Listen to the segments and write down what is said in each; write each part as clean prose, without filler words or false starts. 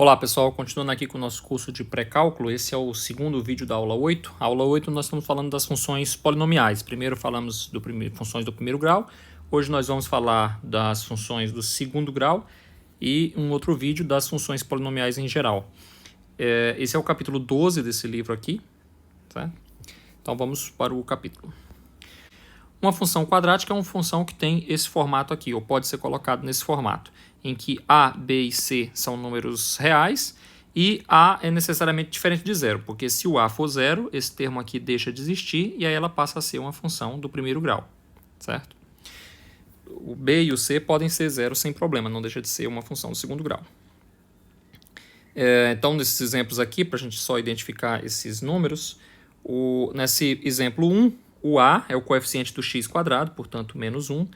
Olá pessoal, continuando aqui com o nosso curso de pré-cálculo, esse é o segundo vídeo da aula 8. A aula 8 nós estamos falando das funções polinomiais. Primeiro falamos funções do primeiro grau, hoje nós vamos falar das funções do segundo grau e um outro vídeo das funções polinomiais em geral. Esse é o capítulo 12 desse livro aqui, tá? Então vamos para o capítulo. Uma função quadrática é uma função que tem esse formato aqui, ou pode ser colocado nesse formato, em que A, B e C são números reais e A é necessariamente diferente de zero, porque se o A for zero, esse termo aqui deixa de existir e aí ela passa a ser uma função do primeiro grau, certo? O B e o C podem ser zero sem problema, não deixa de ser uma função do segundo grau. Então, nesses exemplos aqui, para a gente só identificar esses números, nesse exemplo 1, o A é o coeficiente do x quadrado, portanto, menos 1.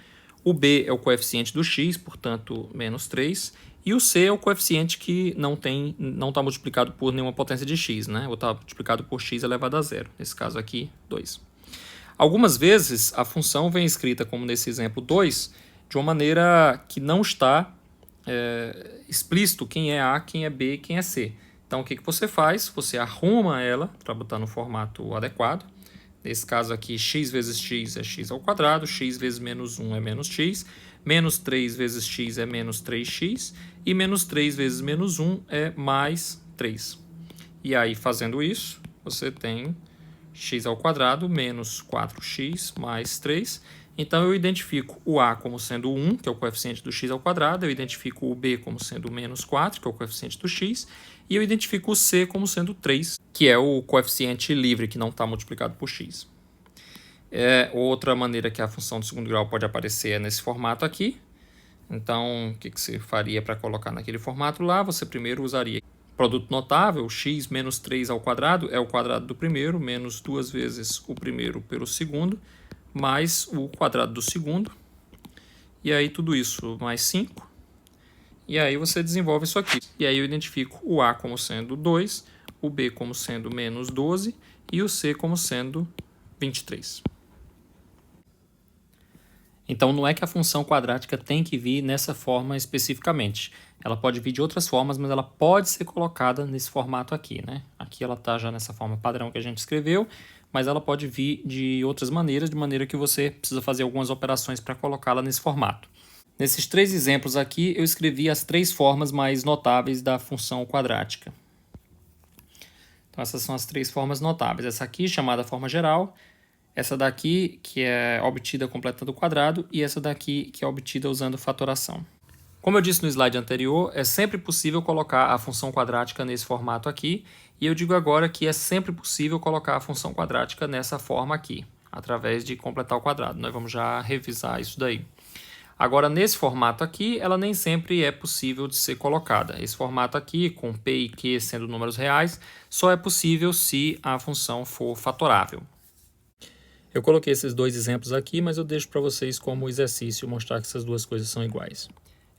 O B é o coeficiente do x, portanto, menos 3. E o C é o coeficiente que não está multiplicado por nenhuma potência de x, né? Ou está multiplicado por x elevado a zero. Nesse caso aqui, 2. Algumas vezes, a função vem escrita, como nesse exemplo 2, de uma maneira que não está explícito quem é A, quem é B e quem é C. Então, o que você faz? Você arruma ela para botar no formato adequado. Nesse caso aqui, x vezes x é x ao quadrado, x vezes menos 1 é menos x, menos 3 vezes x é menos 3x, e menos 3 vezes menos 1 é mais 3. E aí, fazendo isso, você tem x ao quadrado menos 4x mais 3. Então, eu identifico o A como sendo 1, que é o coeficiente do x ao quadrado, eu identifico o B como sendo menos 4, que é o coeficiente do x, e eu identifico o C como sendo 3, que é o coeficiente livre, que não está multiplicado por x. Outra maneira que a função do segundo grau pode aparecer é nesse formato aqui. Então, o que você faria para colocar naquele formato lá? Você primeiro usaria produto notável, x menos 3 ao quadrado é o quadrado do primeiro, menos 2 vezes o primeiro pelo segundo, mais o quadrado do segundo. E aí tudo isso mais 5. E aí você desenvolve isso aqui. E aí eu identifico o A como sendo 2, o B como sendo menos 12 e o C como sendo 23. Então não é que a função quadrática tem que vir nessa forma especificamente. Ela pode vir de outras formas, mas ela pode ser colocada nesse formato aqui, né? Aqui ela está já nessa forma padrão que a gente escreveu, mas ela pode vir de outras maneiras, de maneira que você precisa fazer algumas operações para colocá-la nesse formato. Nesses 3 exemplos aqui, eu escrevi as 3 formas mais notáveis da função quadrática. Então, essas são as 3 formas notáveis. Essa aqui, chamada forma geral, essa daqui, que é obtida completando o quadrado, e essa daqui, que é obtida usando fatoração. Como eu disse no slide anterior, é sempre possível colocar a função quadrática nesse formato aqui, e eu digo agora que é sempre possível colocar a função quadrática nessa forma aqui, através de completar o quadrado. Nós vamos já revisar isso daí. Agora, nesse formato aqui, ela nem sempre é possível de ser colocada. Esse formato aqui, com P e Q sendo números reais, só é possível se a função for fatorável. Eu coloquei esses 2 exemplos aqui, mas eu deixo para vocês como exercício mostrar que essas duas coisas são iguais.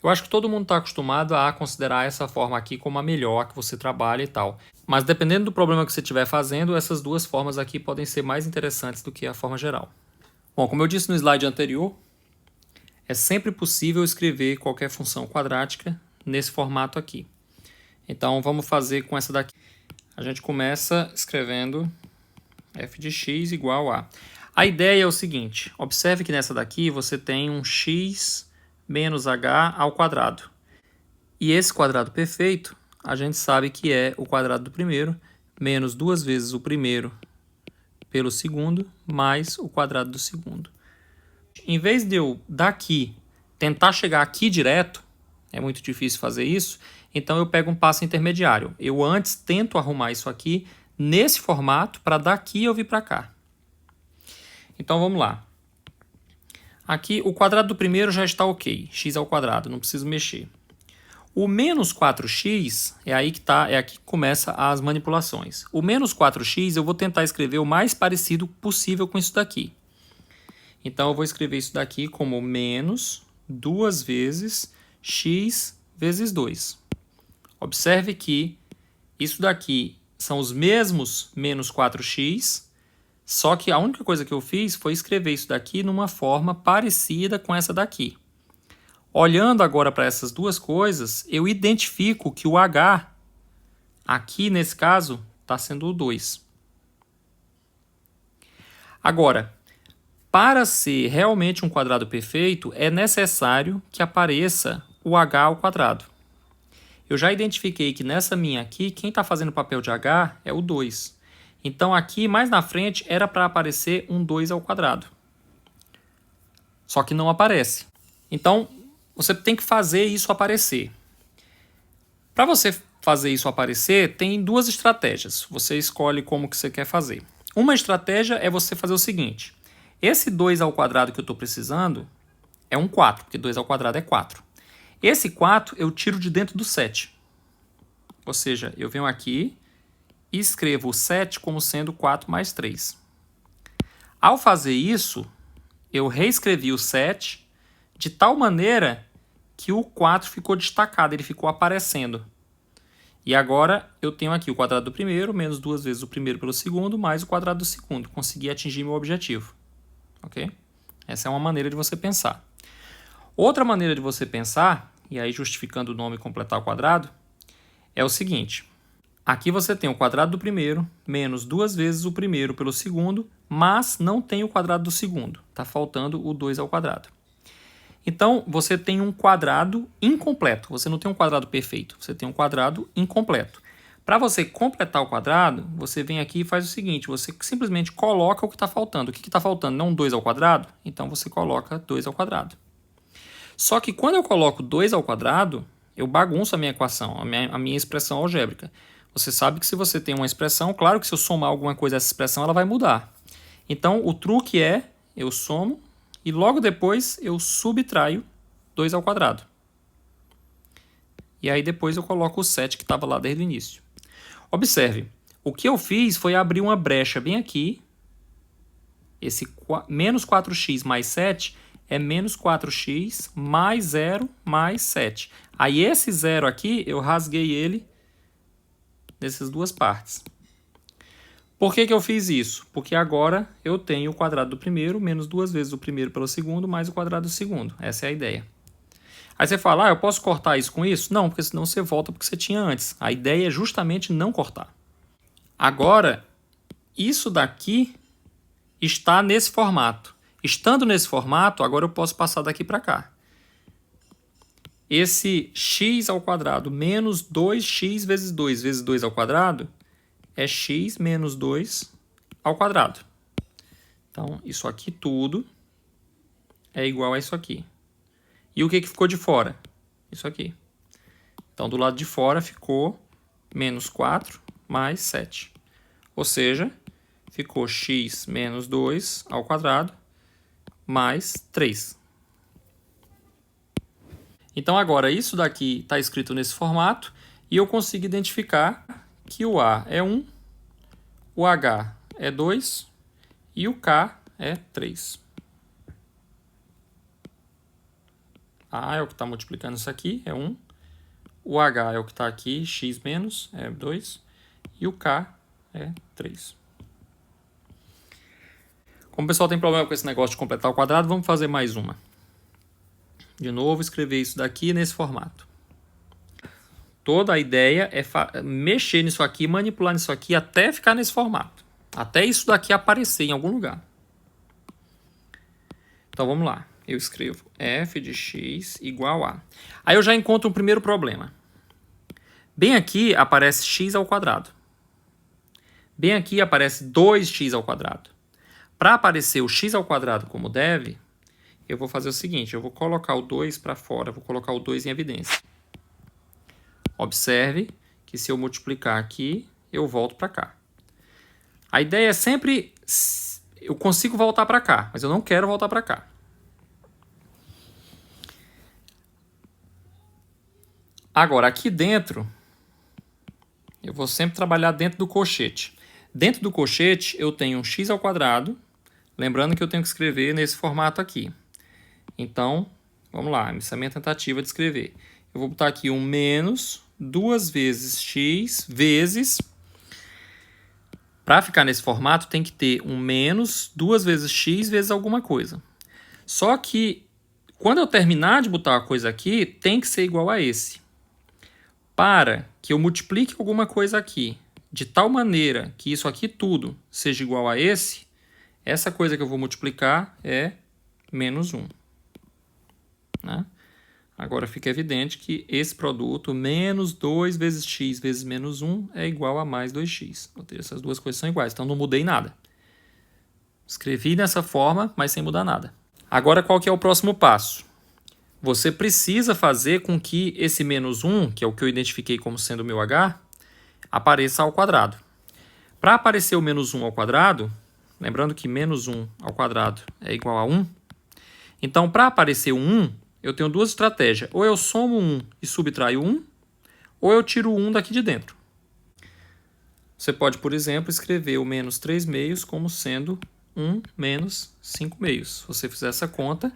Eu acho que todo mundo está acostumado a considerar essa forma aqui como a melhor que você trabalha e tal. Mas dependendo do problema que você estiver fazendo, essas duas formas aqui podem ser mais interessantes do que a forma geral. Bom, como eu disse no slide anterior, é sempre possível escrever qualquer função quadrática nesse formato aqui. Então, vamos fazer com essa daqui. A gente começa escrevendo f de x igual a... A ideia é o seguinte, observe que nessa daqui você tem um x menos h ao quadrado. E esse quadrado perfeito, a gente sabe que é o quadrado do primeiro, menos 2 vezes o primeiro pelo segundo, mais o quadrado do segundo. Em vez de eu daqui tentar chegar aqui direto, é muito difícil fazer isso, então eu pego um passo intermediário. Eu antes tento arrumar isso aqui nesse formato para daqui eu vir para cá. Então vamos lá. Aqui o quadrado do primeiro já está ok, x ao quadrado, não preciso mexer. O menos 4x é aí que tá, é aqui que começa as manipulações. O menos 4x eu vou tentar escrever o mais parecido possível com isso daqui. Então, eu vou escrever isso daqui como menos 2 vezes x vezes 2. Observe que isso daqui são os mesmos menos 4x, só que a única coisa que eu fiz foi escrever isso daqui numa forma parecida com essa daqui. Olhando agora para essas duas coisas, eu identifico que o h Aqui, nesse caso, está sendo o 2. Agora, para ser realmente um quadrado perfeito, é necessário que apareça o h ao quadrado. Eu já identifiquei que nessa minha aqui, quem está fazendo papel de h é o 2. Então, aqui, mais na frente, era para aparecer um 2 ao quadrado. Só que não aparece. Então, você tem que fazer isso aparecer. Para você fazer isso aparecer, tem duas estratégias. Você escolhe como que você quer fazer. Uma estratégia é você fazer o seguinte. Esse 2 ao quadrado que eu estou precisando é um 4, porque 2 ao quadrado é 4. Esse 4 eu tiro de dentro do 7. Ou seja, eu venho aqui e escrevo o 7 como sendo 4 mais 3. Ao fazer isso, eu reescrevi o 7 de tal maneira que o 4 ficou destacado, ele ficou aparecendo. E agora eu tenho aqui o quadrado do primeiro, menos 2 vezes o primeiro pelo segundo, mais o quadrado do segundo. Consegui atingir meu objetivo. Ok? Essa é uma maneira de você pensar. Outra maneira de você pensar, e aí justificando o nome completar o quadrado, é o seguinte. Aqui você tem o quadrado do primeiro, menos 2 vezes o primeiro pelo segundo, mas não tem o quadrado do segundo. Está faltando o 2 ao quadrado. Então, você tem um quadrado incompleto. Você não tem um quadrado perfeito, você tem um quadrado incompleto. Para você completar o quadrado, você vem aqui e faz o seguinte, você simplesmente coloca o que está faltando. O que está faltando? Não 2 ao quadrado? Então, você coloca 2 ao quadrado. Só que quando eu coloco 2 ao quadrado, eu bagunço a minha equação, a minha expressão algébrica. Você sabe que se você tem uma expressão, claro que se eu somar alguma coisa a essa expressão, ela vai mudar. Então, o truque é, eu somo e logo depois eu subtraio 2 ao quadrado. E aí depois eu coloco o 7 que estava lá desde o início. Observe, o que eu fiz foi abrir uma brecha bem aqui. Esse menos 4x mais 7 é menos 4x mais 0 mais 7. Aí esse 0 aqui, eu rasguei ele nessas duas partes. Por que eu fiz isso? Porque agora eu tenho o quadrado do primeiro menos 2 vezes o primeiro pelo segundo mais o quadrado do segundo. Essa é a ideia. Aí você fala, eu posso cortar isso com isso? Não, porque senão você volta para o que você tinha antes. A ideia é justamente não cortar. Agora, isso daqui está nesse formato. Estando nesse formato, agora eu posso passar daqui para cá. Esse x ao quadrado menos 2x vezes 2 vezes 2 ao quadrado é x menos 2 ao quadrado. Então, isso aqui tudo é igual a isso aqui. E o que ficou de fora? Isso aqui. Então, do lado de fora ficou menos 4 mais 7. Ou seja, ficou x menos 2 ao quadrado mais 3. Então, agora, isso daqui está escrito nesse formato e eu consigo identificar que o A é 1, o H é 2 e o K é 3. A é o que está multiplicando isso aqui, é 1. O H é o que está aqui, x menos, é 2. E o K é 3. Como o pessoal tem problema com esse negócio de completar o quadrado, vamos fazer mais uma. De novo, escrever isso daqui nesse formato. Toda a ideia é mexer nisso aqui, manipular nisso aqui até ficar nesse formato. Até isso daqui aparecer em algum lugar. Então, vamos lá. Eu escrevo f de x igual a... Aí eu já encontro um primeiro problema. Bem aqui aparece x ao quadrado. Bem aqui aparece 2x ao quadrado. Para aparecer o x ao quadrado como deve, eu vou fazer o seguinte, eu vou colocar o 2 para fora, vou colocar o 2 em evidência. Observe que se eu multiplicar aqui, eu volto para cá. A ideia é sempre... Eu consigo voltar para cá, mas eu não quero voltar para cá. Agora, aqui dentro, eu vou sempre trabalhar dentro do colchete. Dentro do colchete, eu tenho um x ao quadrado, lembrando que eu tenho que escrever nesse formato aqui. Então, vamos lá, essa é a minha tentativa de escrever. Eu vou botar aqui um menos 2 vezes x vezes... Para ficar nesse formato, tem que ter um menos 2 vezes x vezes alguma coisa. Só que, quando eu terminar de botar a coisa aqui, tem que ser igual a esse. Para que eu multiplique alguma coisa aqui, de tal maneira que isso aqui tudo seja igual a essa coisa que eu vou multiplicar é menos 1. Né? Agora fica evidente que esse produto, menos 2 vezes x vezes menos 1, é igual a mais 2x. Ou seja, essas duas coisas são iguais, então não mudei nada. Escrevi dessa forma, mas sem mudar nada. Agora qual que é o próximo passo? Você precisa fazer com que esse menos 1, que é o que eu identifiquei como sendo o meu h, apareça ao quadrado. Para aparecer o menos 1 ao quadrado, lembrando que menos 1 ao quadrado é igual a 1, então para aparecer o 1, eu tenho duas estratégias. Ou eu somo 1 e subtraio 1, ou eu tiro o 1 daqui de dentro. Você pode, por exemplo, escrever o menos 3 meios como sendo 1 menos 5 meios. Se você fizer essa conta,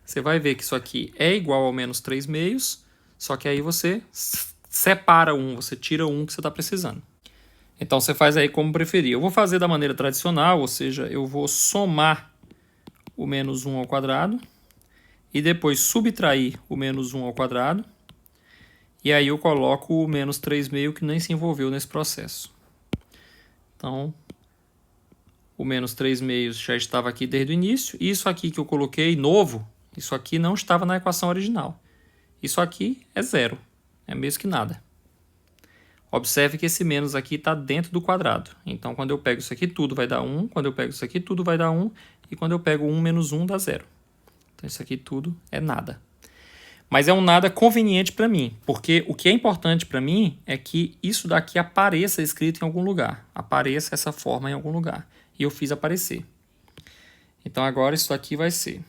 você vai ver que isso aqui é igual ao menos 3 meios, só que aí você separa 1, você tira o 1 que você está precisando. Então você faz aí como preferir. Eu vou fazer da maneira tradicional, ou seja, eu vou somar o menos 1 ao quadrado e depois subtrair o menos 1 ao quadrado. E aí eu coloco o menos 3 meio que nem se envolveu nesse processo. Então, o menos 3 meios já estava aqui desde o início. Isso aqui que eu coloquei novo, isso aqui não estava na equação original. Isso aqui é zero, é mesmo que nada. Observe que esse menos aqui está dentro do quadrado. Então, quando eu pego isso aqui tudo vai dar 1, quando eu pego isso aqui tudo vai dar 1, e quando eu pego 1 menos 1 dá 0. Então, isso aqui tudo é nada. Mas é um nada conveniente para mim, porque o que é importante para mim é que isso daqui apareça escrito em algum lugar. Apareça essa forma em algum lugar. E eu fiz aparecer. Então, agora isso aqui vai ser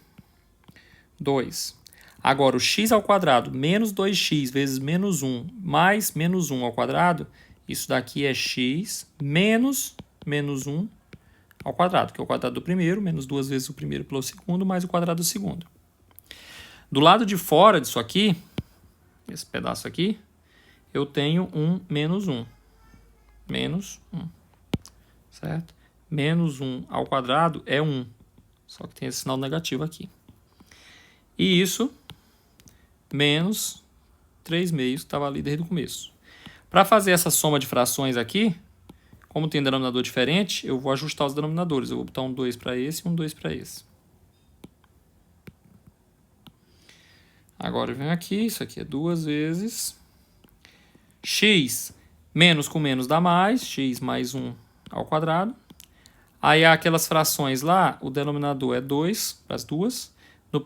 2. Agora, o x ao quadrado menos 2x vezes menos 1 mais menos 1 ao quadrado, isso daqui é x menos menos 1 ao quadrado, que é o quadrado do primeiro, menos 2 vezes o primeiro pelo segundo, mais o quadrado do segundo. Do lado de fora disso aqui, esse pedaço aqui, eu tenho um menos 1. Menos 1. Certo? Menos 1 ao quadrado é 1. Só que tem esse sinal negativo aqui. E isso, menos 3 meios, que estava ali desde o começo. Para fazer essa soma de frações aqui, como tem denominador diferente, eu vou ajustar os denominadores. Eu vou botar um 2 para esse e um 2 para esse. Agora eu venho aqui, isso aqui é 2 vezes x menos com menos dá mais, x mais 1 ao quadrado. Aí aquelas frações lá, o denominador é 2 para as duas. No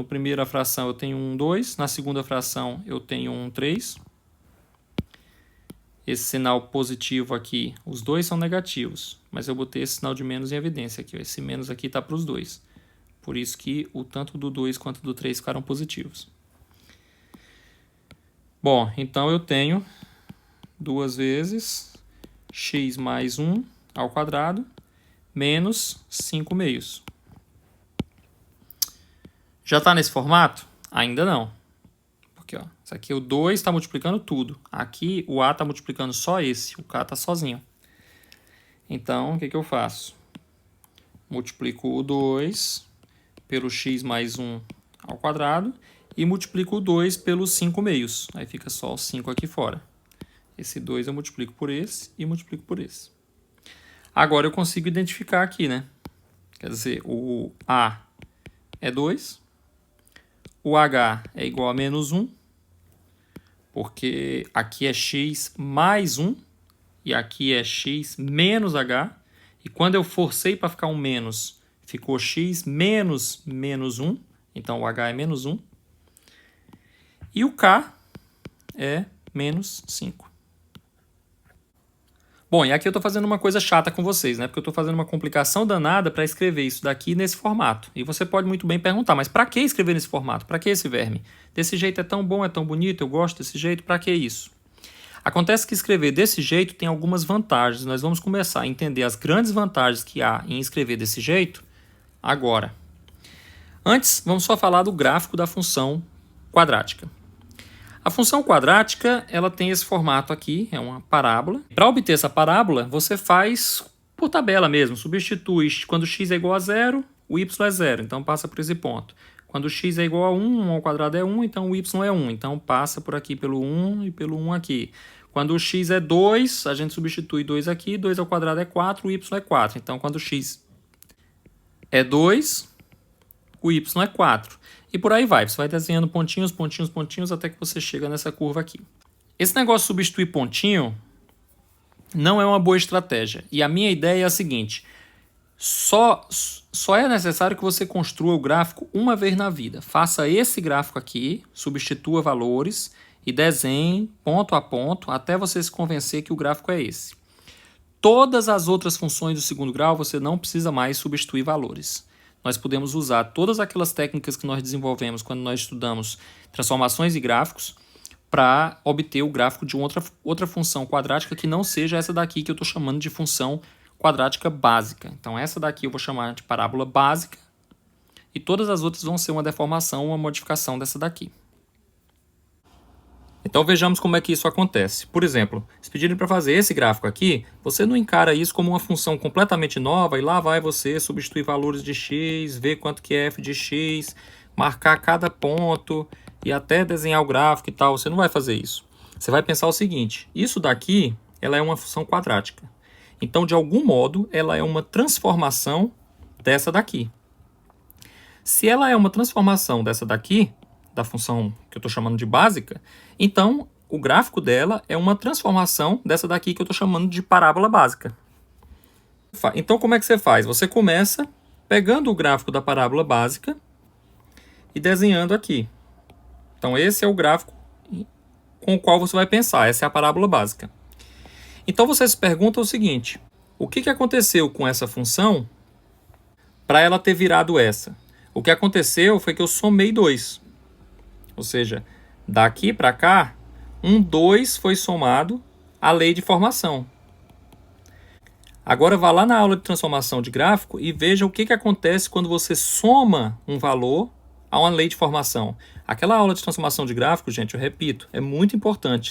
primeira fração eu tenho um 2, na segunda fração eu tenho um 3. Esse sinal positivo aqui, os dois são negativos, mas eu botei esse sinal de menos em evidência aqui. Esse menos aqui está para os dois. Por isso que o tanto do 2 quanto do 3 ficaram positivos. Bom, então eu tenho 2 vezes x mais 1 ao quadrado menos 5 meios. Já está nesse formato? Ainda não. Porque ó, isso aqui o 2 está multiplicando tudo. Aqui o A está multiplicando só esse, o K está sozinho. Então, o que eu faço? Multiplico o 2 pelo x mais 1 ao quadrado e multiplico o 2 pelos 5 meios. Aí fica só o 5 aqui fora. Esse 2 eu multiplico por esse e multiplico por esse. Agora eu consigo identificar aqui, né? Quer dizer, o A é 2, o H é igual a menos 1, porque aqui é x mais 1 e aqui é x menos H. E quando eu forcei para ficar um menos, ficou x menos menos 1. Então, o H é menos 1. E o K é menos 5. Bom, e aqui eu estou fazendo uma coisa chata com vocês, né? Porque eu estou fazendo uma complicação danada para escrever isso daqui nesse formato. E você pode muito bem perguntar, mas para que escrever nesse formato? Para que esse verme? Desse jeito é tão bom, é tão bonito, eu gosto desse jeito, para que isso? Acontece que escrever desse jeito tem algumas vantagens. Nós vamos começar a entender as grandes vantagens que há em escrever desse jeito agora. Antes, vamos só falar do gráfico da função quadrática. A função quadrática ela tem esse formato aqui, é uma parábola. Para obter essa parábola, você faz por tabela mesmo, substitui quando x é igual a 0, o y é 0, então passa por esse ponto. Quando x é igual a 1, 1 ao quadrado é 1, então o y é 1. Então passa por aqui pelo 1 e pelo 1 aqui. Quando o x é 2, a gente substitui 2 aqui, 2 ao quadrado é 4, o y é 4. Então quando o x é 2, o y é 4. E por aí vai, você vai desenhando pontinhos, pontinhos, pontinhos, até que você chega nessa curva aqui. Esse negócio de substituir pontinho não é uma boa estratégia. E a minha ideia é a seguinte: só é necessário que você construa o gráfico uma vez na vida. Faça esse gráfico aqui, substitua valores e desenhe ponto a ponto até você se convencer que o gráfico é esse. Todas as outras funções do segundo grau você não precisa mais substituir valores. Nós podemos usar todas aquelas técnicas que nós desenvolvemos quando nós estudamos transformações e gráficos para obter o gráfico de outra função quadrática que não seja essa daqui que eu estou chamando de função quadrática básica. Então essa daqui eu vou chamar de parábola básica e todas as outras vão ser uma deformação, uma modificação dessa daqui. Então vejamos como é que isso acontece. Por exemplo, se pedirem para fazer esse gráfico aqui, você não encara isso como uma função completamente nova e lá vai você substituir valores de x, ver quanto que é f de x, marcar cada ponto e até desenhar o gráfico e tal. Você não vai fazer isso. Você vai pensar o seguinte: isso daqui ela é uma função quadrática. Então, de algum modo, ela é uma transformação dessa daqui. Se ela é uma transformação dessa daqui, da função que eu estou chamando de básica, então o gráfico dela é uma transformação dessa daqui que eu estou chamando de parábola básica. Então, como é que você faz? Você começa pegando o gráfico da parábola básica e desenhando aqui. Então, esse é o gráfico com o qual você vai pensar. Essa é a parábola básica. Então, você se pergunta o seguinte: o que aconteceu com essa função para ela ter virado essa? O que aconteceu foi que eu somei 2. Ou seja, daqui para cá, 2 foi somado à lei de formação. Agora vá lá na aula de transformação de gráfico e veja o que acontece quando você soma um valor a uma lei de formação. Aquela aula de transformação de gráfico, gente, eu repito, é muito importante.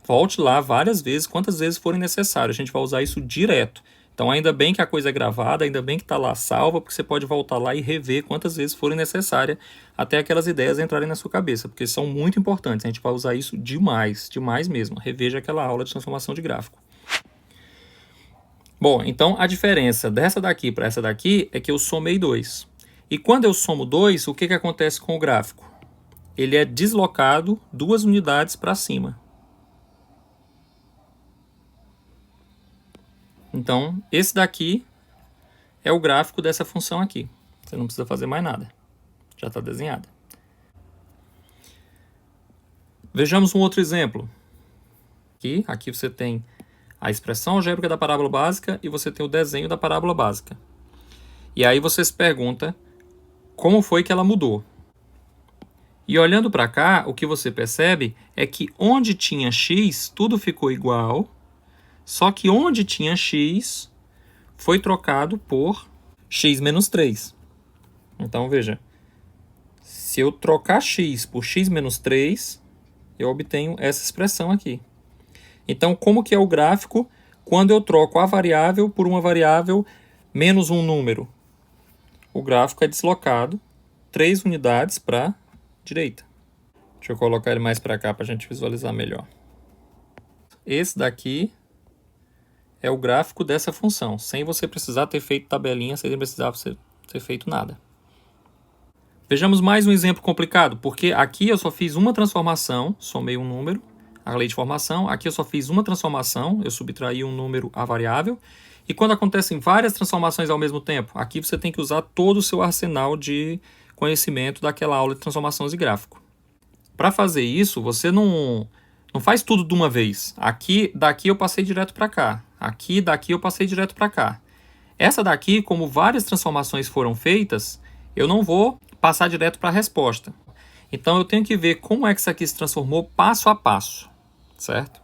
Volte lá várias vezes, quantas vezes forem necessário. A gente vai usar isso direto. Então, ainda bem que a coisa é gravada, ainda bem que está lá salva, porque você pode voltar lá e rever quantas vezes forem necessárias até aquelas ideias entrarem na sua cabeça, porque são muito importantes. A gente vai usar isso demais, demais mesmo. Reveja aquela aula de transformação de gráfico. Bom, então a diferença dessa daqui para essa daqui é que eu somei 2. E quando eu somo 2, o que acontece com o gráfico? Ele é deslocado 2 unidades para cima. Então, esse daqui é o gráfico dessa função aqui. Você não precisa fazer mais nada. Já está desenhada. Vejamos um outro exemplo. Aqui você tem a expressão algébrica da parábola básica e você tem o desenho da parábola básica. E aí você se pergunta como foi que ela mudou. E olhando para cá, o que você percebe é que onde tinha x, tudo ficou igual. Só que onde tinha x, foi trocado por x menos 3. Então, veja. Se eu trocar x por x menos 3, eu obtenho essa expressão aqui. Então, como que é o gráfico quando eu troco a variável por uma variável menos um número? O gráfico é deslocado 3 unidades para a direita. Deixa eu colocar ele mais para cá para a gente visualizar melhor. Esse daqui é o gráfico dessa função, sem você precisar ter feito tabelinha, sem precisar ter feito nada. Vejamos mais um exemplo complicado, porque aqui eu só fiz uma transformação, somei um número, a lei de formação. Aqui eu só fiz uma transformação, eu subtraí um número à variável. E quando acontecem várias transformações ao mesmo tempo, aqui você tem que usar todo o seu arsenal de conhecimento daquela aula de transformações e gráfico. Para fazer isso, você não faz tudo de uma vez. Daqui eu passei direto para cá. Daqui eu passei direto para cá. Essa daqui, como várias transformações foram feitas, eu não vou passar direto para a resposta. Então eu tenho que ver como é que isso aqui se transformou passo a passo, certo?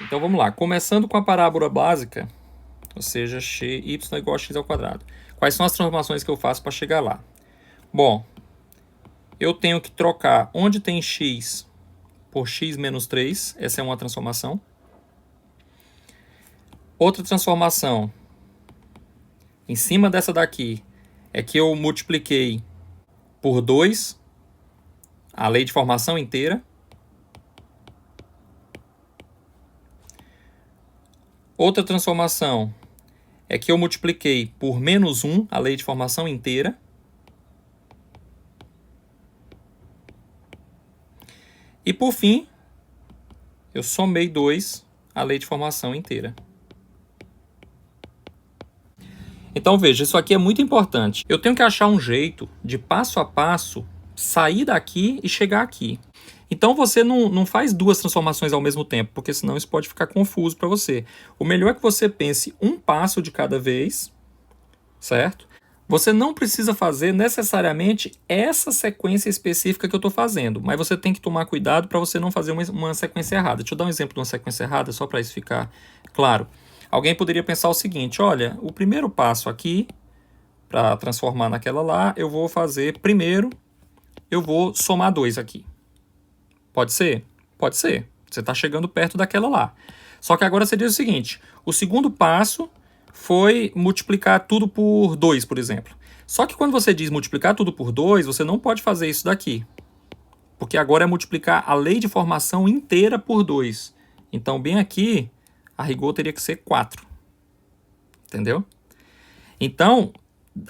Então vamos lá, começando com a parábola básica, ou seja, y igual a x ao quadrado. Quais são as transformações que eu faço para chegar lá? Bom, eu tenho que trocar onde tem x por x menos 3, essa é uma transformação. Outra transformação, em cima dessa daqui, é que eu multipliquei por 2, a lei de formação inteira. Outra transformação é que eu multipliquei por menos 1, a lei de formação inteira. E por fim, eu somei 2, a lei de formação inteira. Então veja, isso aqui é muito importante. Eu tenho que achar um jeito de passo a passo sair daqui e chegar aqui. Então você não faz duas transformações ao mesmo tempo, porque senão isso pode ficar confuso para você. O melhor é que você pense um passo de cada vez, certo? Você não precisa fazer necessariamente essa sequência específica que eu estou fazendo, mas você tem que tomar cuidado para você não fazer uma sequência errada. Deixa eu dar um exemplo de uma sequência errada, só para isso ficar claro. Alguém poderia pensar o seguinte, olha, o primeiro passo aqui, para transformar naquela lá, eu vou fazer primeiro, eu vou somar 2 aqui. Pode ser? Pode ser. Você está chegando perto daquela lá. Só que agora você diz o seguinte, o segundo passo foi multiplicar tudo por 2, por exemplo. Só que quando você diz multiplicar tudo por 2, você não pode fazer isso daqui. Porque agora é multiplicar a lei de formação inteira por 2. Então, bem aqui, a rigor teria que ser 4. Entendeu? Então,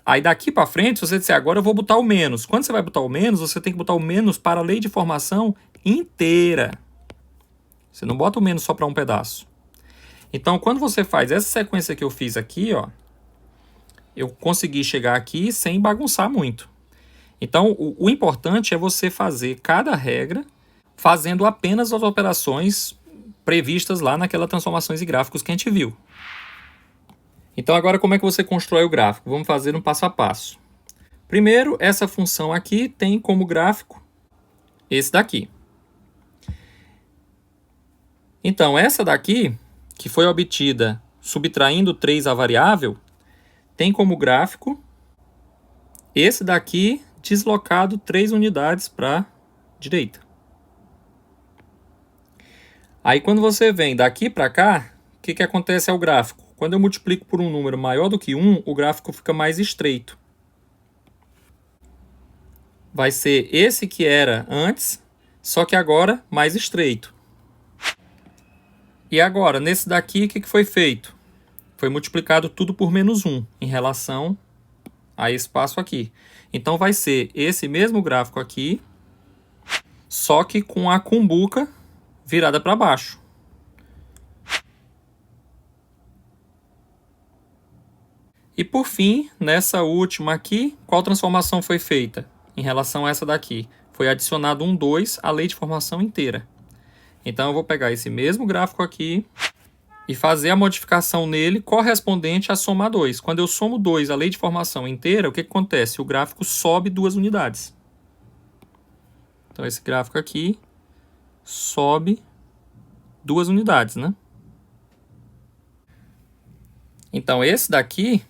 aí daqui para frente, se você disser agora eu vou botar o menos. Quando você vai botar o menos, você tem que botar o menos para a lei de formação inteira. Você não bota o menos só para um pedaço. Então, quando você faz essa sequência que eu fiz aqui, ó, eu consegui chegar aqui sem bagunçar muito. Então, o importante é você fazer cada regra fazendo apenas as operações previstas lá naquela transformações e gráficos que a gente viu. Então, agora como é que você constrói o gráfico? Vamos fazer um passo a passo. Primeiro, essa função aqui tem como gráfico esse daqui. Então, essa daqui, que foi obtida subtraindo 3 a variável, tem como gráfico esse daqui deslocado 3 unidades para a direita. Aí, quando você vem daqui para cá, o que acontece ao gráfico? Quando eu multiplico por um número maior do que 1, o gráfico fica mais estreito. Vai ser esse que era antes, só que agora mais estreito. E agora, nesse daqui, o que foi feito? Foi multiplicado tudo por menos 1 em relação a esse passo aqui. Então vai ser esse mesmo gráfico aqui, só que com a cumbuca virada para baixo. E por fim, nessa última aqui, qual transformação foi feita? Em relação a essa daqui, foi adicionado um 2 à lei de formação inteira. Então eu vou pegar esse mesmo gráfico aqui e fazer a modificação nele correspondente a somar 2. Quando eu somo 2 à lei de formação inteira, o que acontece? O gráfico sobe 2 unidades. Então esse gráfico aqui sobe 2 unidades, né? Então esse daqui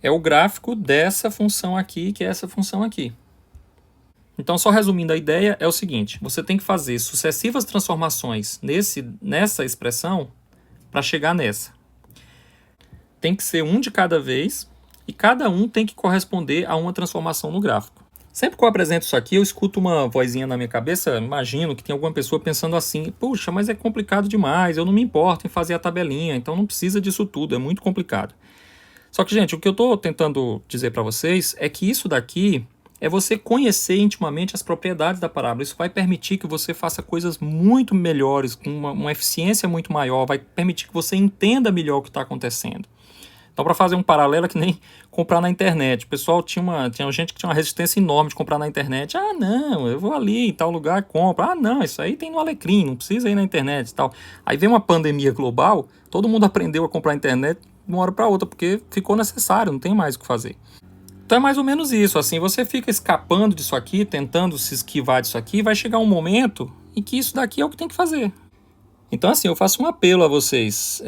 é o gráfico dessa função aqui, que é essa função aqui. Então, só resumindo a ideia, é o seguinte, você tem que fazer sucessivas transformações nessa expressão para chegar nessa. Tem que ser um de cada vez e cada um tem que corresponder a uma transformação no gráfico. Sempre que eu apresento isso aqui, eu escuto uma vozinha na minha cabeça, imagino que tem alguma pessoa pensando assim, puxa, mas é complicado demais, eu não me importo em fazer a tabelinha, então não precisa disso tudo, é muito complicado. Só que, gente, o que eu estou tentando dizer para vocês é que isso daqui é você conhecer intimamente as propriedades da parábola. Isso vai permitir que você faça coisas muito melhores, com uma eficiência muito maior, vai permitir que você entenda melhor o que está acontecendo. Então, para fazer um paralelo, é que nem comprar na internet. O pessoal tinha gente que tinha uma resistência enorme de comprar na internet. Ah, não, eu vou ali em tal lugar e compro. Ah, não, isso aí tem no Alecrim, não precisa ir na internet e tal. Aí vem uma pandemia global, todo mundo aprendeu a comprar na internet de uma hora para outra, porque ficou necessário, não tem mais o que fazer. Então é mais ou menos isso, assim, você fica escapando disso aqui, tentando se esquivar disso aqui, vai chegar um momento em que isso daqui é o que tem que fazer. Então, assim, eu faço um apelo a vocês,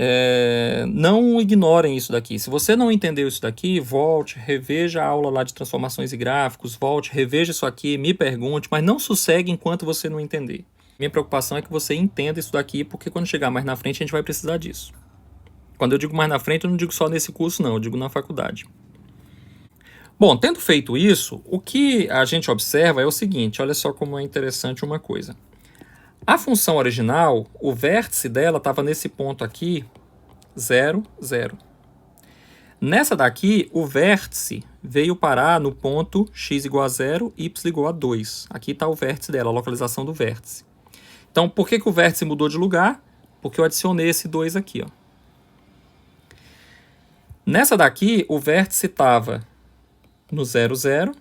não ignorem isso daqui. Se você não entendeu isso daqui, volte, reveja a aula lá de transformações e gráficos, volte, reveja isso aqui, me pergunte, mas não sossegue enquanto você não entender. Minha preocupação é que você entenda isso daqui, porque quando chegar mais na frente a gente vai precisar disso. Quando eu digo mais na frente, eu não digo só nesse curso não, eu digo na faculdade. Bom, tendo feito isso, o que a gente observa é o seguinte, olha só como é interessante uma coisa. A função original, o vértice dela estava nesse ponto aqui, 0, 0. Nessa daqui, o vértice veio parar no ponto x igual a 0, y igual a 2. Aqui está o vértice dela, a localização do vértice. Então, por que o vértice mudou de lugar? Porque eu adicionei esse 2 aqui. Ó. Nessa daqui, o vértice estava no 0, 0.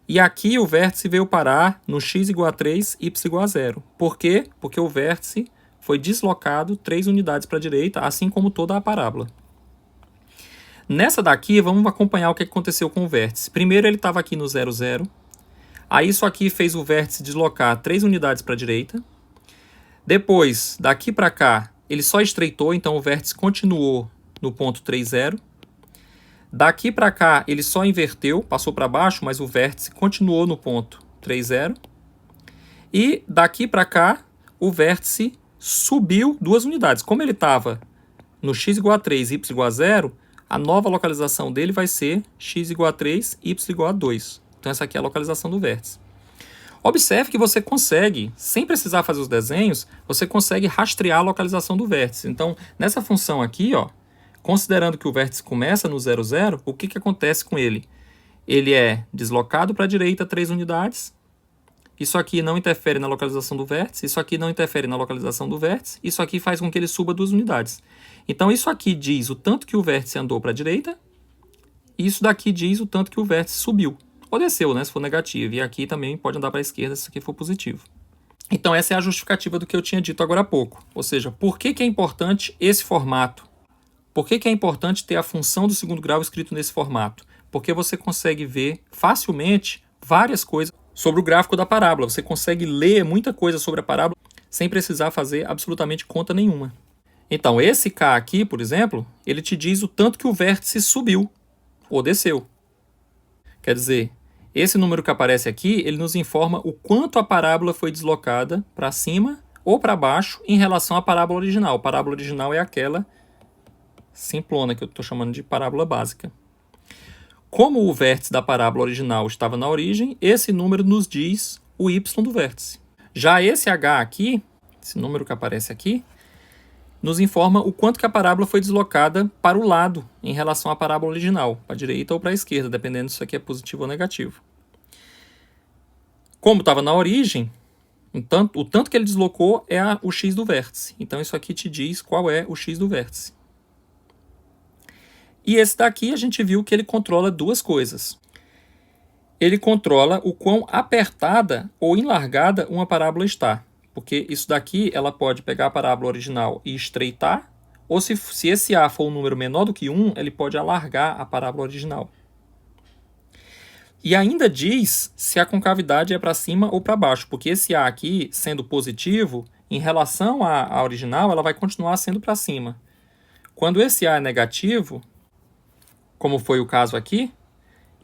E aqui o vértice veio parar no x igual a 3, y igual a 0. Por quê? Porque o vértice foi deslocado 3 unidades para a direita, assim como toda a parábola. Nessa daqui, vamos acompanhar o que aconteceu com o vértice. Primeiro ele estava aqui no 0, 0. Aí isso aqui fez o vértice deslocar 3 unidades para a direita. Depois, daqui para cá, ele só estreitou, então o vértice continuou no ponto 3, 0. Daqui para cá, ele só inverteu, passou para baixo, mas o vértice continuou no ponto 3, 0. E daqui para cá, o vértice subiu 2 unidades. Como ele estava no x igual a 3, y igual a 0, a nova localização dele vai ser x igual a 3, y igual a 2. Então essa aqui é a localização do vértice. Observe que você consegue, sem precisar fazer os desenhos, você consegue rastrear a localização do vértice. Então, nessa função aqui, ó, considerando que o vértice começa no 0, 0, o que acontece com ele? Ele é deslocado para a direita 3 unidades. Isso aqui não interfere na localização do vértice, isso aqui não interfere na localização do vértice, isso aqui faz com que ele suba 2 unidades. Então isso aqui diz o tanto que o vértice andou para a direita, e isso daqui diz o tanto que o vértice subiu, ou desceu, né, se for negativo, e aqui também pode andar para a esquerda se isso aqui for positivo. Então essa é a justificativa do que eu tinha dito agora há pouco, ou seja, por que é importante esse formato? Por que é importante ter a função do segundo grau escrito nesse formato? Porque você consegue ver facilmente várias coisas sobre o gráfico da parábola. Você consegue ler muita coisa sobre a parábola sem precisar fazer absolutamente conta nenhuma. Então, esse K aqui, por exemplo, ele te diz o tanto que o vértice subiu ou desceu. Quer dizer, esse número que aparece aqui, ele nos informa o quanto a parábola foi deslocada para cima ou para baixo em relação à parábola original. A parábola original é aquela simplona, que eu estou chamando de parábola básica. Como o vértice da parábola original estava na origem, esse número nos diz o y do vértice. Já esse h aqui, esse número que aparece aqui, nos informa o quanto que a parábola foi deslocada para o lado em relação à parábola original, para a direita ou para a esquerda, dependendo se isso aqui é positivo ou negativo. Como estava na origem, o tanto que ele deslocou é o x do vértice. Então isso aqui te diz qual é o x do vértice. E esse daqui a gente viu que ele controla duas coisas. Ele controla o quão apertada ou enlargada uma parábola está. Porque isso daqui ela pode pegar a parábola original e estreitar, ou se esse A for um número menor do que 1, ele pode alargar a parábola original. E ainda diz se a concavidade é para cima ou para baixo, porque esse A aqui, sendo positivo, em relação à original, ela vai continuar sendo para cima. Quando esse A é negativo, como foi o caso aqui,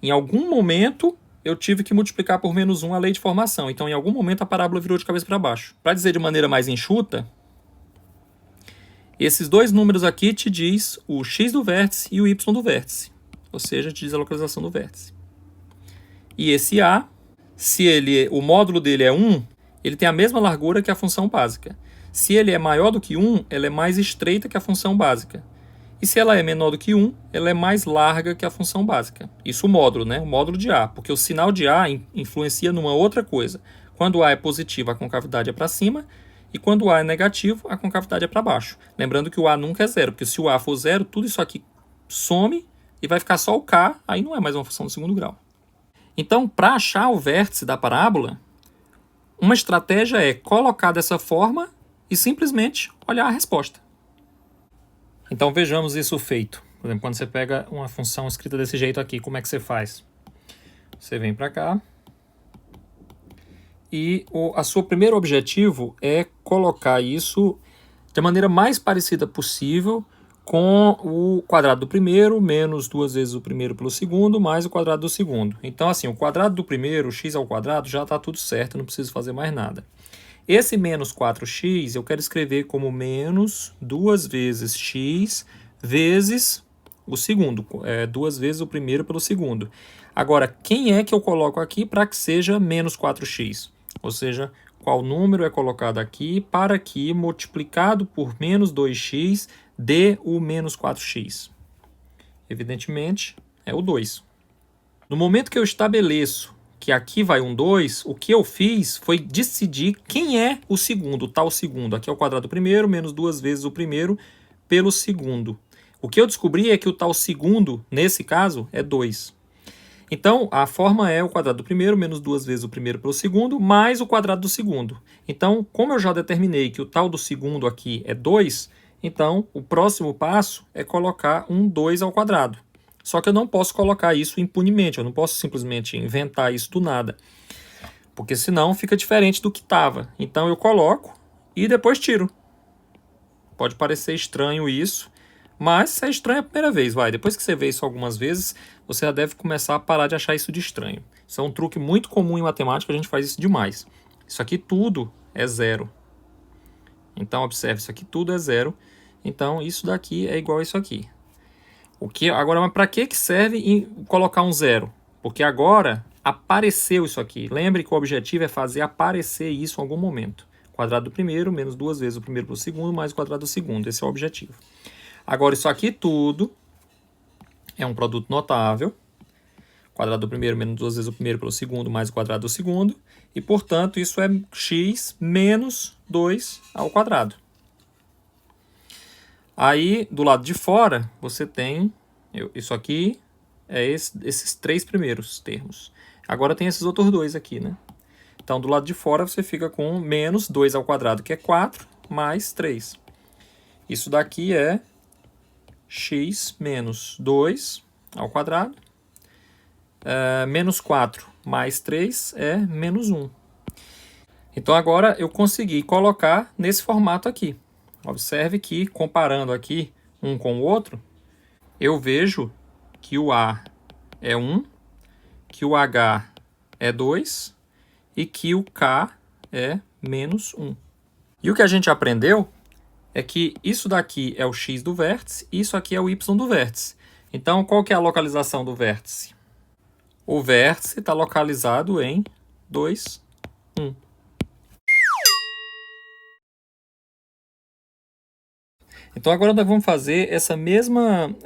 em algum momento eu tive que multiplicar por menos 1 a lei de formação. Então, em algum momento, a parábola virou de cabeça para baixo. Para dizer de maneira mais enxuta, esses dois números aqui te diz o x do vértice e o y do vértice. Ou seja, te diz a localização do vértice. E esse a, se o módulo dele é 1, ele tem a mesma largura que a função básica. Se ele é maior do que 1, ela é mais estreita que a função básica. E se ela é menor do que 1, ela é mais larga que a função básica. Isso o módulo, né? O módulo de A, porque o sinal de A influencia numa outra coisa. Quando A é positivo, a concavidade é para cima, e quando A é negativo, a concavidade é para baixo. Lembrando que o A nunca é zero, porque se o A for zero, tudo isso aqui some e vai ficar só o K, aí não é mais uma função do segundo grau. Então, para achar o vértice da parábola, uma estratégia é colocar dessa forma e simplesmente olhar a resposta. Então vejamos isso feito. Por exemplo, quando você pega uma função escrita desse jeito aqui, como é que você faz? Você vem para cá e o seu primeiro objetivo é colocar isso da maneira mais parecida possível com o quadrado do primeiro menos 2 vezes o primeiro pelo segundo mais o quadrado do segundo. Então assim, o quadrado do primeiro, x ao quadrado, já está tudo certo, não preciso fazer mais nada. Esse menos 4x eu quero escrever como menos 2 vezes x vezes o segundo, 2 vezes o primeiro pelo segundo. Agora, quem é que eu coloco aqui para que seja menos 4x? Ou seja, qual número é colocado aqui para que multiplicado por menos 2x dê o menos 4x? Evidentemente, é o 2. No momento que eu estabeleço que aqui vai um 2, o que eu fiz foi decidir quem é o segundo, o tal segundo. Aqui é o quadrado do primeiro, menos 2 vezes o primeiro pelo segundo. O que eu descobri é que o tal segundo, nesse caso, é 2. Então, a forma é o quadrado do primeiro menos 2 vezes o primeiro pelo segundo, mais o quadrado do segundo. Então, como eu já determinei que o tal do segundo aqui é 2, então o próximo passo é colocar um 2 ao quadrado. Só que eu não posso colocar isso impunemente, eu não posso simplesmente inventar isso do nada, porque senão fica diferente do que estava. Então eu coloco e depois tiro. Pode parecer estranho isso, mas é estranho a primeira vez, vai. Depois que você vê isso algumas vezes, você já deve começar a parar de achar isso de estranho. Isso é um truque muito comum em matemática, a gente faz isso demais. Isso aqui tudo é zero. Então observe, isso aqui tudo é zero. Então isso daqui é igual a isso aqui. Agora, para que serve colocar um zero? Porque agora apareceu isso aqui. Lembre que o objetivo é fazer aparecer isso em algum momento. Quadrado do primeiro, menos 2 vezes o primeiro pelo segundo, mais o quadrado do segundo. Esse é o objetivo. Agora, isso aqui tudo é um produto notável. Quadrado do primeiro, menos 2 vezes o primeiro pelo segundo, mais o quadrado do segundo. E, portanto, isso é x menos 2 ao quadrado. Aí, do lado de fora, você tem isso aqui, esses três primeiros termos. Agora tem esses outros dois aqui, né? Então, do lado de fora, você fica com menos 2 ao quadrado, que é 4, mais 3. Isso daqui é x menos 2 ao quadrado. Menos 4 mais 3 é menos 1. Então, agora eu consegui colocar nesse formato aqui. Observe que, comparando aqui um com o outro, eu vejo que o A é 1, que o H é 2 e que o K é menos 1. E o que a gente aprendeu é que isso daqui é o x do vértice e isso aqui é o y do vértice. Então, qual que é a localização do vértice? O vértice está localizado em 2, 1. Então agora nós vamos fazer esse mesmo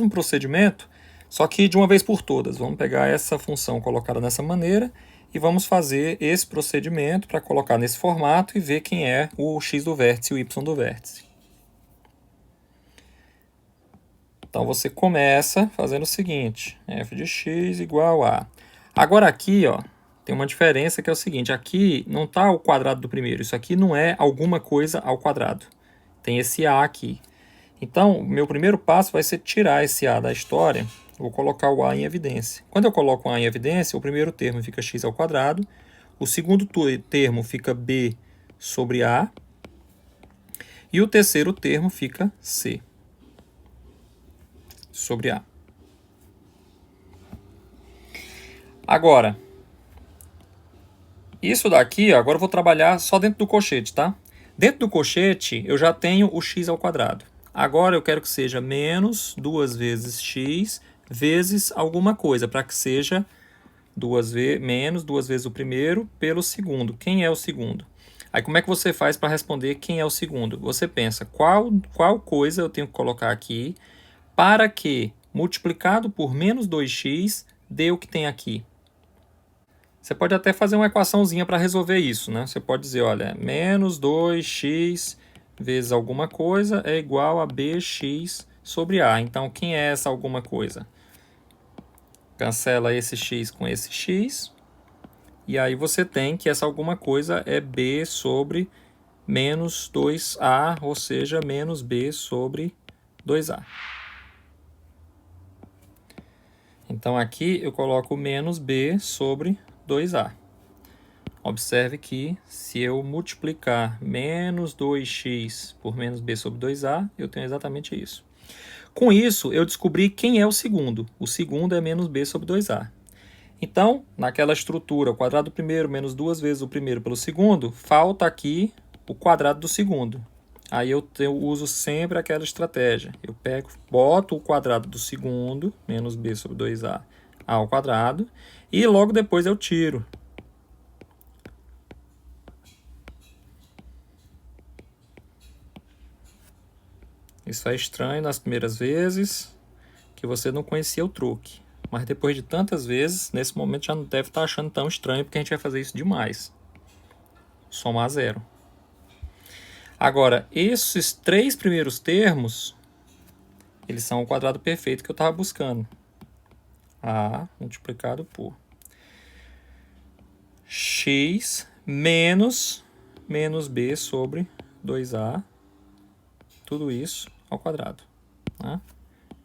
procedimento, só que de uma vez por todas. Vamos pegar essa função colocada dessa maneira e vamos fazer esse procedimento para colocar nesse formato e ver quem é o x do vértice e o y do vértice. Então você começa fazendo o seguinte, f de x igual a... Agora aqui, ó, tem uma diferença que é o seguinte, aqui não está o quadrado do primeiro, isso aqui não é alguma coisa ao quadrado. Tem esse A aqui. Então, meu primeiro passo vai ser tirar esse A da história. Vou colocar o A em evidência. Quando eu coloco o A em evidência, o primeiro termo fica x ao quadrado. O segundo termo fica B sobre A. E o terceiro termo fica C sobre A. Agora, isso daqui, agora eu vou trabalhar só dentro do colchete, tá? Dentro do colchete, eu já tenho o x ao quadrado. Agora eu quero que seja menos 2 vezes x vezes alguma coisa, para que seja menos 2 vezes o primeiro pelo segundo. Quem é o segundo? Aí como é que você faz para responder quem é o segundo? Você pensa, qual coisa eu tenho que colocar aqui para que, multiplicado por menos 2x, dê o que tem aqui? Você pode até fazer uma equaçãozinha para resolver isso, né? Você pode dizer, olha, menos 2x vezes alguma coisa é igual a bx sobre a. Então, quem é essa alguma coisa? Cancela esse x com esse x. E aí você tem que essa alguma coisa é b sobre menos 2a, ou seja, menos b sobre 2a. Então, aqui eu coloco menos b sobre 2a. Observe que se eu multiplicar menos 2x por menos b sobre 2a, eu tenho exatamente isso. Com isso, eu descobri quem é o segundo. O segundo é menos b sobre 2a. Então, naquela estrutura, o quadrado do primeiro menos 2 vezes o primeiro pelo segundo, falta aqui o quadrado do segundo. Aí eu uso sempre aquela estratégia. Eu pego, boto o quadrado do segundo, menos b sobre 2a ao quadrado, e logo depois eu tiro. Isso é estranho nas primeiras vezes, que você não conhecia o truque. Mas depois de tantas vezes, nesse momento já não deve estar achando tão estranho, porque a gente vai fazer isso demais. Somar zero. Agora, esses três primeiros termos, eles são o quadrado perfeito que eu estava buscando. A multiplicado por x menos b sobre 2a, tudo isso ao quadrado. Né?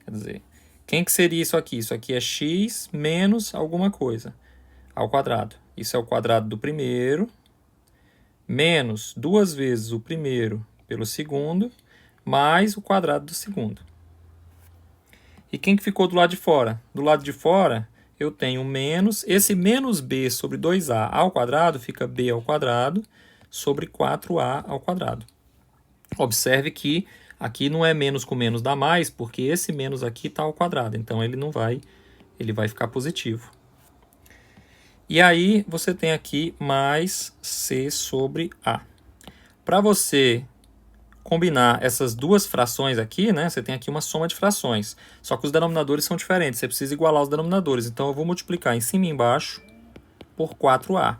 Quer dizer, quem que seria isso aqui? Isso aqui é x menos alguma coisa ao quadrado. Isso é o quadrado do primeiro, menos 2 vezes o primeiro pelo segundo, mais o quadrado do segundo. E quem que ficou do lado de fora? Do lado de fora, eu tenho menos, esse menos b sobre 2a ao quadrado fica b ao quadrado sobre 4a ao quadrado. Observe que aqui não é menos com menos dá mais, porque esse menos aqui está ao quadrado, então ele não vai, ele vai ficar positivo. E aí você tem aqui mais c sobre a. Para você combinar essas duas frações aqui, né, você tem aqui uma soma de frações, só que os denominadores são diferentes, você precisa igualar os denominadores, então eu vou multiplicar em cima e embaixo por 4a.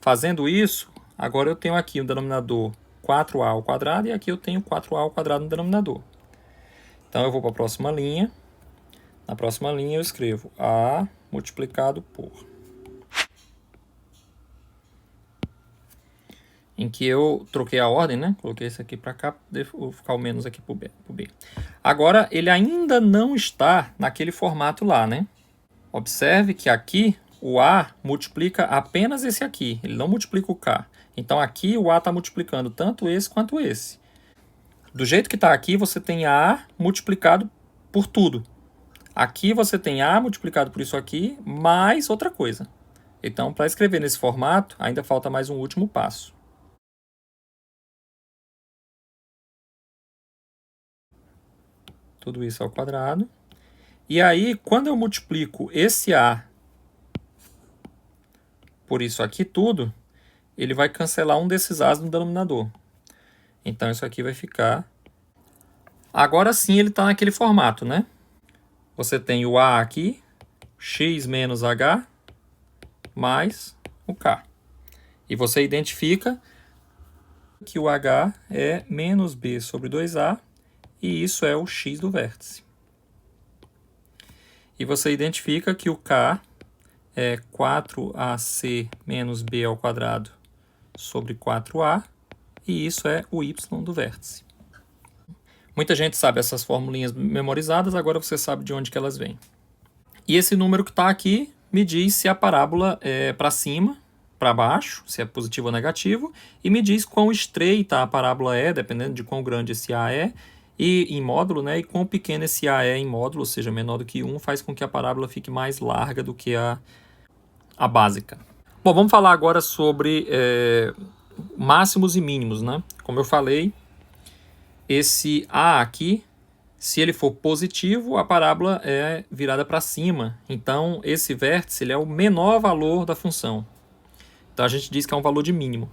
Fazendo isso, agora eu tenho aqui o denominador 4a ao quadrado, e aqui eu tenho 4a ao quadrado no denominador. Então eu vou para a próxima linha. Na próxima linha eu escrevo a multiplicado por. Em que eu troquei a ordem, né? Coloquei esse aqui para cá, vou ficar o menos aqui para o B. Agora, ele ainda não está naquele formato lá, né? Observe que aqui o A multiplica apenas esse aqui, ele não multiplica o K. Então aqui o A está multiplicando tanto esse quanto esse. Do jeito que está aqui, você tem A multiplicado por tudo. Aqui você tem A multiplicado por isso aqui, mais outra coisa. Então, para escrever nesse formato, ainda falta mais um último passo. Tudo isso ao quadrado. E aí, quando eu multiplico esse A por isso aqui tudo, ele vai cancelar um desses A's no denominador. Então, isso aqui vai ficar... Agora sim ele está naquele formato, né? Você tem o A aqui, x menos h, mais o k. E você identifica que o h é menos b sobre 2a, e isso é o x do vértice. E você identifica que o k é 4ac menos b ao quadrado sobre 4a, e isso é o y do vértice. Muita gente sabe essas formulinhas memorizadas, agora você sabe de onde que elas vêm. E esse número que está aqui me diz se a parábola é para cima, para baixo, se é positivo ou negativo, e me diz quão estreita a parábola é, dependendo de quão grande esse A é, e em módulo, né, e quão pequeno esse A é em módulo, ou seja, menor do que 1, faz com que a parábola fique mais larga do que a básica. Bom, vamos falar agora sobre máximos e mínimos, né? Como eu falei, esse A aqui, se ele for positivo, a parábola é virada para cima. Então, esse vértice ele é o menor valor da função. Então, a gente diz que é um valor de mínimo.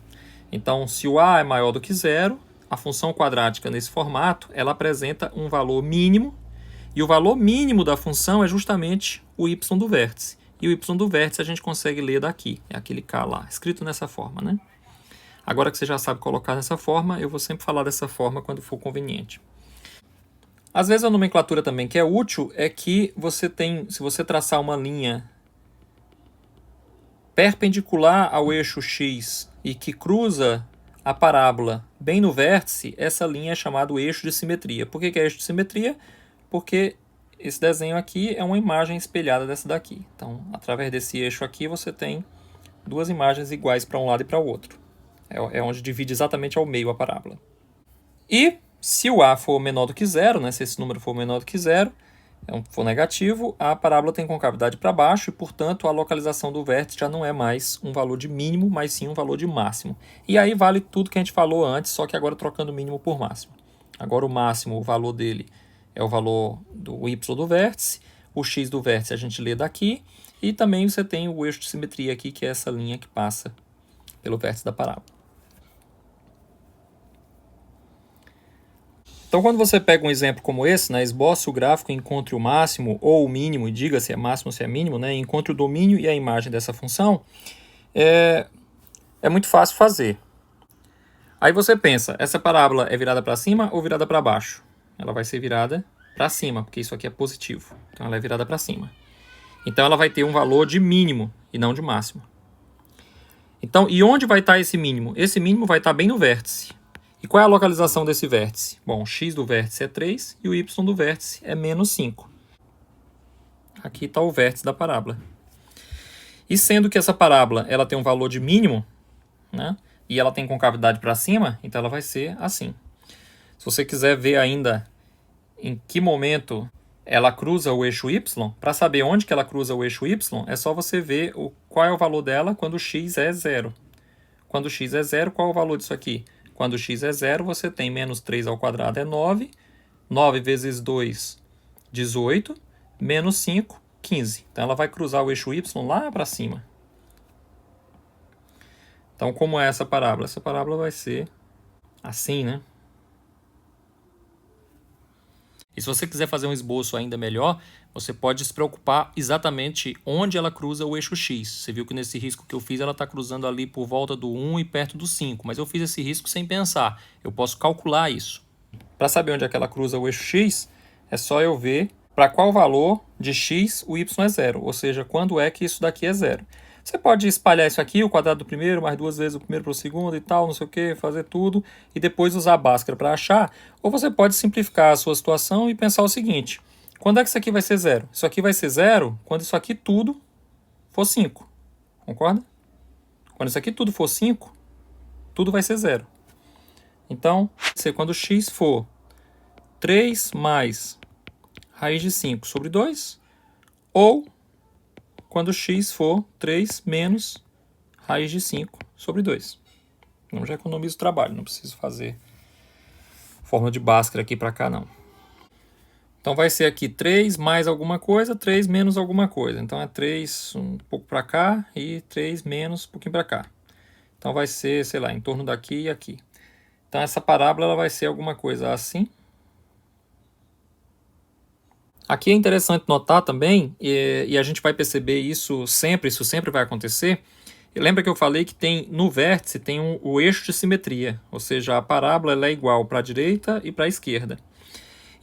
Então, se o A é maior do que zero, a função quadrática nesse formato, ela apresenta um valor mínimo, e o valor mínimo da função é justamente o y do vértice. E o y do vértice a gente consegue ler daqui, é aquele k lá, escrito nessa forma, né? Agora que você já sabe colocar nessa forma, eu vou sempre falar dessa forma quando for conveniente. Às vezes a nomenclatura também que é útil é que você tem, se você traçar uma linha perpendicular ao eixo x e que cruza a parábola bem no vértice, essa linha é chamada eixo de simetria. Por que é eixo de simetria? Porque esse desenho aqui é uma imagem espelhada dessa daqui. Então, através desse eixo aqui, você tem duas imagens iguais para um lado e para o outro. É onde divide exatamente ao meio a parábola. E se o A for menor do que zero, né, se esse número for menor do que zero, for negativo, a parábola tem concavidade para baixo e, portanto, a localização do vértice já não é mais um valor de mínimo, mas sim um valor de máximo. E aí vale tudo que a gente falou antes, só que agora trocando mínimo por máximo. Agora o máximo, o valor dele é o valor do y do vértice, o x do vértice a gente lê daqui, e também você tem o eixo de simetria aqui, que é essa linha que passa pelo vértice da parábola. Então, quando você pega um exemplo como esse, né, esboce o gráfico, encontre o máximo ou o mínimo, e diga se é máximo ou se é mínimo, né, encontre o domínio e a imagem dessa função, é muito fácil fazer. Aí você pensa, essa parábola é virada para cima ou virada para baixo? Ela vai ser virada para cima, porque isso aqui é positivo. Então, ela é virada para cima. Então, ela vai ter um valor de mínimo e não de máximo. Então, e onde vai estar esse mínimo? Esse mínimo vai estar bem no vértice. E qual é a localização desse vértice? Bom, x do vértice é 3 e o y do vértice é menos 5. Aqui está o vértice da parábola. E sendo que essa parábola ela tem um valor de mínimo, né, e ela tem concavidade para cima, então ela vai ser assim. Se você quiser ver ainda em que momento ela cruza o eixo y, para saber onde que ela cruza o eixo y, é só você ver qual é o valor dela quando x é 0. Quando x é 0, qual é o valor disso aqui? Quando x é 0, você tem menos 3 ao quadrado é 9. 9 vezes 2, 18. Menos 5, 15. Então, ela vai cruzar o eixo y lá para cima. Então, como é essa parábola? Essa parábola vai ser assim, né? E se você quiser fazer um esboço ainda melhor, você pode se preocupar exatamente onde ela cruza o eixo x. Você viu que nesse risco que eu fiz, ela está cruzando ali por volta do 1 e perto do 5. Mas eu fiz esse risco sem pensar. Eu posso calcular isso. Para saber onde é que ela cruza o eixo x, é só eu ver para qual valor de x o y é 0. Ou seja, quando é que isso daqui é 0. Você pode espalhar isso aqui, o quadrado do primeiro, mais 2 vezes o primeiro para o segundo e tal, não sei o que, fazer tudo, e depois usar a Bhaskara para achar. Ou você pode simplificar a sua situação e pensar o seguinte: quando é que isso aqui vai ser 0? Isso aqui vai ser 0 quando isso aqui tudo for 5. Concorda? Quando isso aqui tudo for 5, tudo vai ser 0. Então, quando x for 3 mais raiz de 5 sobre 2, ou quando x for 3 menos raiz de 5 sobre 2. Então já economizo trabalho, não preciso fazer fórmula de Bhaskara aqui para cá, não. Então vai ser aqui 3 mais alguma coisa, 3 menos alguma coisa. Então é 3 um pouco para cá e 3 menos um pouquinho para cá. Então vai ser, sei lá, em torno daqui e aqui. Então essa parábola ela vai ser alguma coisa assim. Aqui é interessante notar também, e a gente vai perceber isso sempre vai acontecer. Lembra que eu falei que tem no vértice tem o eixo de simetria, ou seja, a parábola ela é igual para a direita e para a esquerda.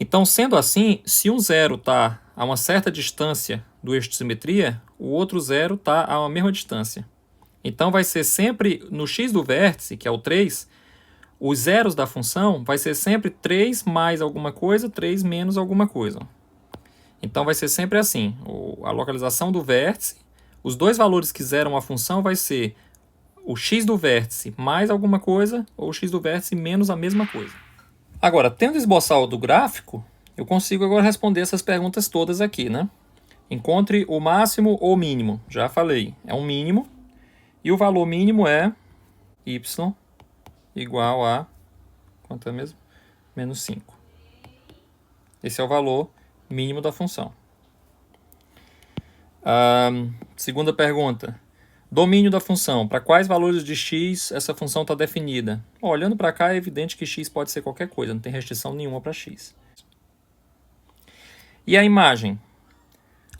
Então, sendo assim, se um zero está a uma certa distância do eixo de simetria, o outro zero está a uma mesma distância. Então, vai ser sempre no x do vértice, que é o 3, os zeros da função vai ser sempre 3 mais alguma coisa, 3 menos alguma coisa. Então, vai ser sempre assim, a localização do vértice, os dois valores que zeram a função vai ser o x do vértice mais alguma coisa ou o x do vértice menos a mesma coisa. Agora, tendo esboçado do gráfico, eu consigo agora responder essas perguntas todas aqui, né? Encontre o máximo ou mínimo. Já falei, é um mínimo. E o valor mínimo é y igual a... quanto é mesmo? Menos 5. Esse é o valor mínimo da função. Segunda pergunta. Domínio da função. Para quais valores de x essa função está definida? Olhando para cá, é evidente que x pode ser qualquer coisa, não tem restrição nenhuma para x. E a imagem?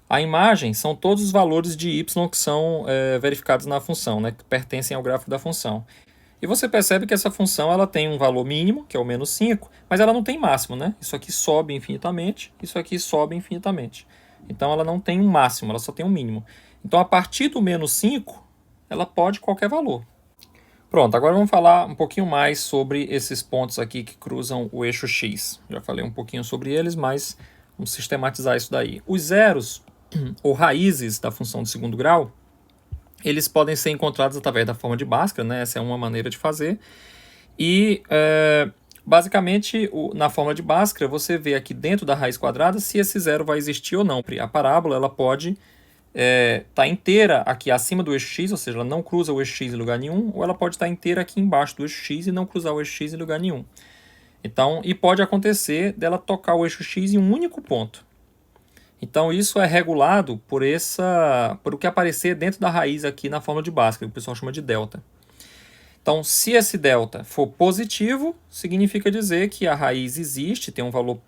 A imagem são todos os valores de y que são verificados na função, né, que pertencem ao gráfico da função. E você percebe que essa função ela tem um valor mínimo, que é o menos 5, mas ela não tem máximo, né? Isso aqui sobe infinitamente, isso aqui sobe infinitamente. Então ela não tem um máximo, ela só tem um mínimo. Então a partir do menos 5, ela pode qualquer valor. Pronto, agora vamos falar um pouquinho mais sobre esses pontos aqui que cruzam o eixo x. Já falei um pouquinho sobre eles, mas vamos sistematizar isso daí. Os zeros, ou raízes da função de segundo grau, eles podem ser encontrados através da forma de Bhaskara, né? Essa é uma maneira de fazer. E Basicamente, na fórmula de Bhaskara, você vê aqui dentro da raiz quadrada se esse zero vai existir ou não. A parábola ela pode estar inteira aqui acima do eixo x, ou seja, ela não cruza o eixo x em lugar nenhum, ou ela pode estar inteira aqui embaixo do eixo x e não cruzar o eixo x em lugar nenhum. Então, e pode acontecer dela tocar o eixo x em um único ponto. Então, isso é regulado por o que aparecer dentro da raiz aqui na fórmula de Bhaskara, que o pessoal chama de delta. Então, se esse delta for positivo, significa dizer que a raiz existe, tem um valor,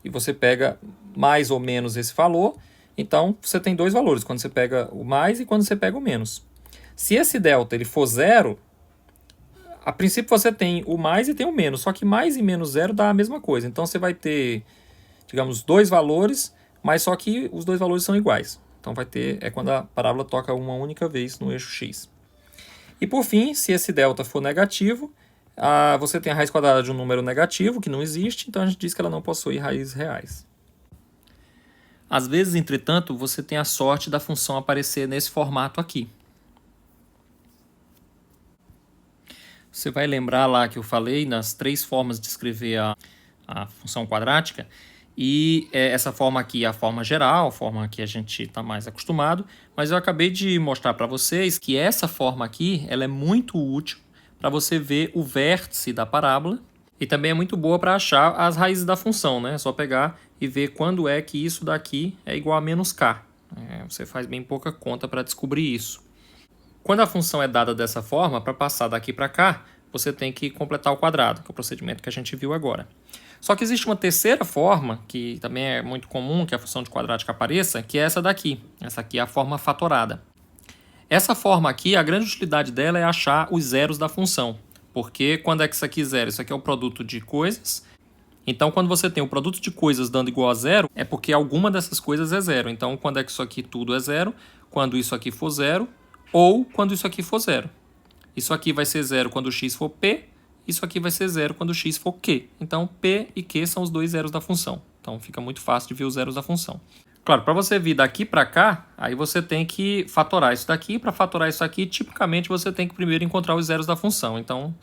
e você pega mais ou menos esse valor. Então, você tem dois valores, quando você pega o mais e quando você pega o menos. Se esse delta ele for zero, a princípio você tem o mais e tem o menos, só que mais e menos zero dá a mesma coisa. Então, você vai ter, digamos, dois valores, mas só que os dois valores são iguais. Então, vai ter, quando a parábola toca uma única vez no eixo x. E por fim, se esse delta for negativo, você tem a raiz quadrada de um número negativo, que não existe, então a gente diz que ela não possui raízes reais. Às vezes, entretanto, você tem a sorte da função aparecer nesse formato aqui. Você vai lembrar lá que eu falei nas três formas de escrever a função quadrática, e essa forma aqui é a forma geral, a forma que a gente está mais acostumado, mas eu acabei de mostrar para vocês que essa forma aqui ela é muito útil para você ver o vértice da parábola, e também é muito boa para achar as raízes da função, né? É só pegar e ver quando é que isso daqui é igual a menos k. Você faz bem pouca conta para descobrir isso. Quando a função é dada dessa forma, para passar daqui para cá, você tem que completar o quadrado, que é o procedimento que a gente viu agora. Só que existe uma terceira forma, que também é muito comum que a função de quadrática apareça, que é essa daqui. Essa aqui é a forma fatorada. Essa forma aqui, a grande utilidade dela é achar os zeros da função. Porque quando é que isso aqui é zero? Isso aqui é o produto de coisas. Então, quando você tem o produto de coisas dando igual a zero, é porque alguma dessas coisas é zero. Então, quando é que isso aqui tudo é zero? Quando isso aqui for zero, ou quando isso aqui for zero. Isso aqui vai ser zero quando x for p, isso aqui vai ser zero quando x for q. Então, p e q são os dois zeros da função. Então, fica muito fácil de ver os zeros da função. Claro, para você vir daqui para cá, aí você tem que fatorar isso daqui. Para fatorar isso aqui, tipicamente você tem que primeiro encontrar os zeros da função. Então,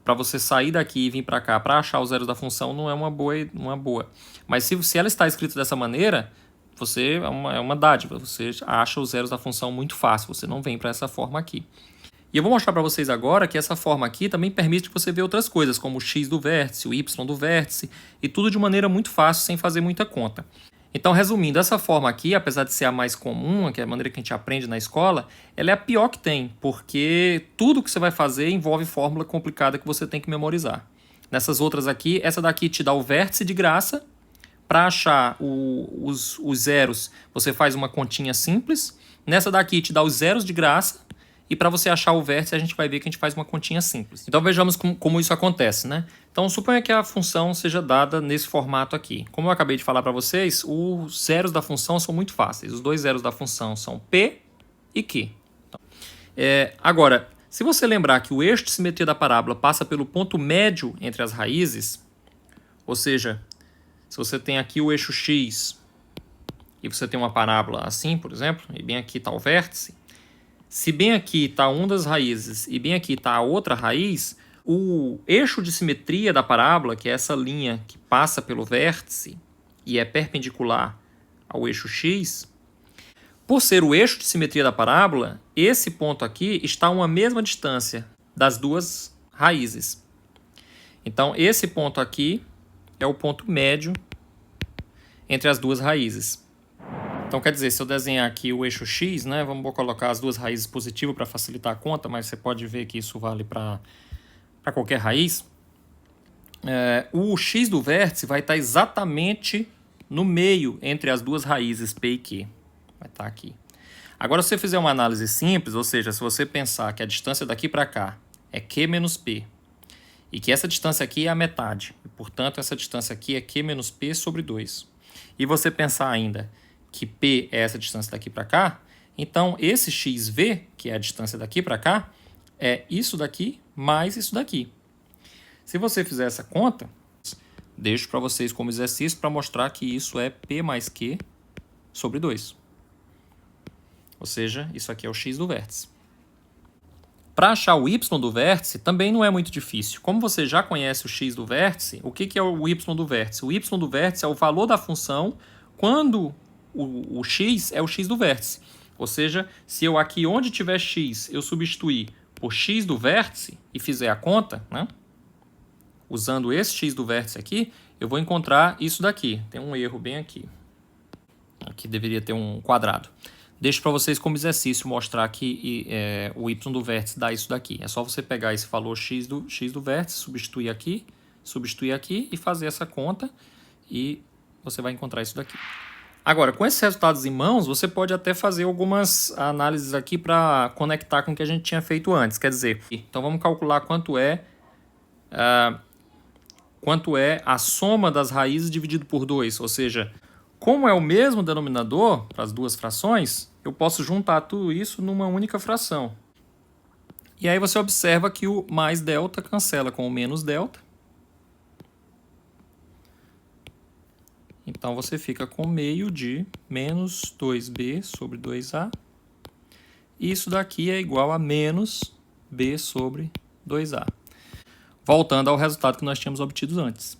para você sair daqui e vir para cá para achar os zeros da função não é uma boa. Mas se ela está escrita dessa maneira, é uma dádiva. Você acha os zeros da função muito fácil. Você não vem para essa forma aqui. E eu vou mostrar para vocês agora que essa forma aqui também permite que você veja outras coisas, como o x do vértice, o y do vértice, e tudo de maneira muito fácil, sem fazer muita conta. Então, resumindo, essa forma aqui, apesar de ser a mais comum, que é a maneira que a gente aprende na escola, ela é a pior que tem, porque tudo que você vai fazer envolve fórmula complicada que você tem que memorizar. Nessas outras aqui, essa daqui te dá o vértice de graça. Para achar os zeros, você faz uma continha simples. Nessa daqui te dá os zeros de graça. E para você achar o vértice, a gente vai ver que a gente faz uma continha simples. Então vejamos como isso acontece, né? Então suponha que a função seja dada nesse formato aqui. Como eu acabei de falar para vocês, os zeros da função são muito fáceis. Os dois zeros da função são p e q. Agora, se você lembrar que o eixo de simetria da parábola passa pelo ponto médio entre as raízes, ou seja, se você tem aqui o eixo x e você tem uma parábola assim, por exemplo, e bem aqui está o vértice, se bem aqui está uma das raízes e bem aqui está a outra raiz, o eixo de simetria da parábola, que é essa linha que passa pelo vértice e é perpendicular ao eixo x, por ser o eixo de simetria da parábola, esse ponto aqui está a uma mesma distância das duas raízes. Então, esse ponto aqui é o ponto médio entre as duas raízes. Então, quer dizer, se eu desenhar aqui o eixo x, né, vamos colocar as duas raízes positivas para facilitar a conta, mas você pode ver que isso vale para qualquer raiz. O x do vértice vai estar exatamente no meio entre as duas raízes p e q. Vai estar aqui. Agora, se você fizer uma análise simples, ou seja, se você pensar que a distância daqui para cá é q menos p, e que essa distância aqui é a metade, e, portanto, essa distância aqui é q menos p sobre 2. E você pensar ainda que P é essa distância daqui para cá, então esse XV, que é a distância daqui para cá, é isso daqui mais isso daqui. Se você fizer essa conta, deixo para vocês como exercício para mostrar que isso é P mais Q sobre 2. Ou seja, isso aqui é o X do vértice. Para achar o y do vértice, também não é muito difícil. Como você já conhece o x do vértice, o que é o y do vértice? O y do vértice é o valor da função quando o x é o x do vértice. Ou seja, se eu aqui onde tiver x, eu substituir por x do vértice e fizer a conta, né? Usando esse x do vértice aqui, eu vou encontrar isso daqui. Tem um erro bem aqui. Aqui deveria ter um quadrado. Deixo para vocês como exercício mostrar que o y do vértice dá isso daqui. É só você pegar esse valor x do vértice, substituir aqui e fazer essa conta e você vai encontrar isso daqui. Agora, com esses resultados em mãos, você pode até fazer algumas análises aqui para conectar com o que a gente tinha feito antes. Quer dizer, então vamos calcular quanto é a soma das raízes dividido por 2, ou seja, como é o mesmo denominador para as duas frações, eu posso juntar tudo isso numa única fração. E aí você observa que o mais delta cancela com o menos delta. Então você fica com meio de menos 2b sobre 2a. Isso daqui é igual a menos b sobre 2a. Voltando ao resultado que nós tínhamos obtido antes.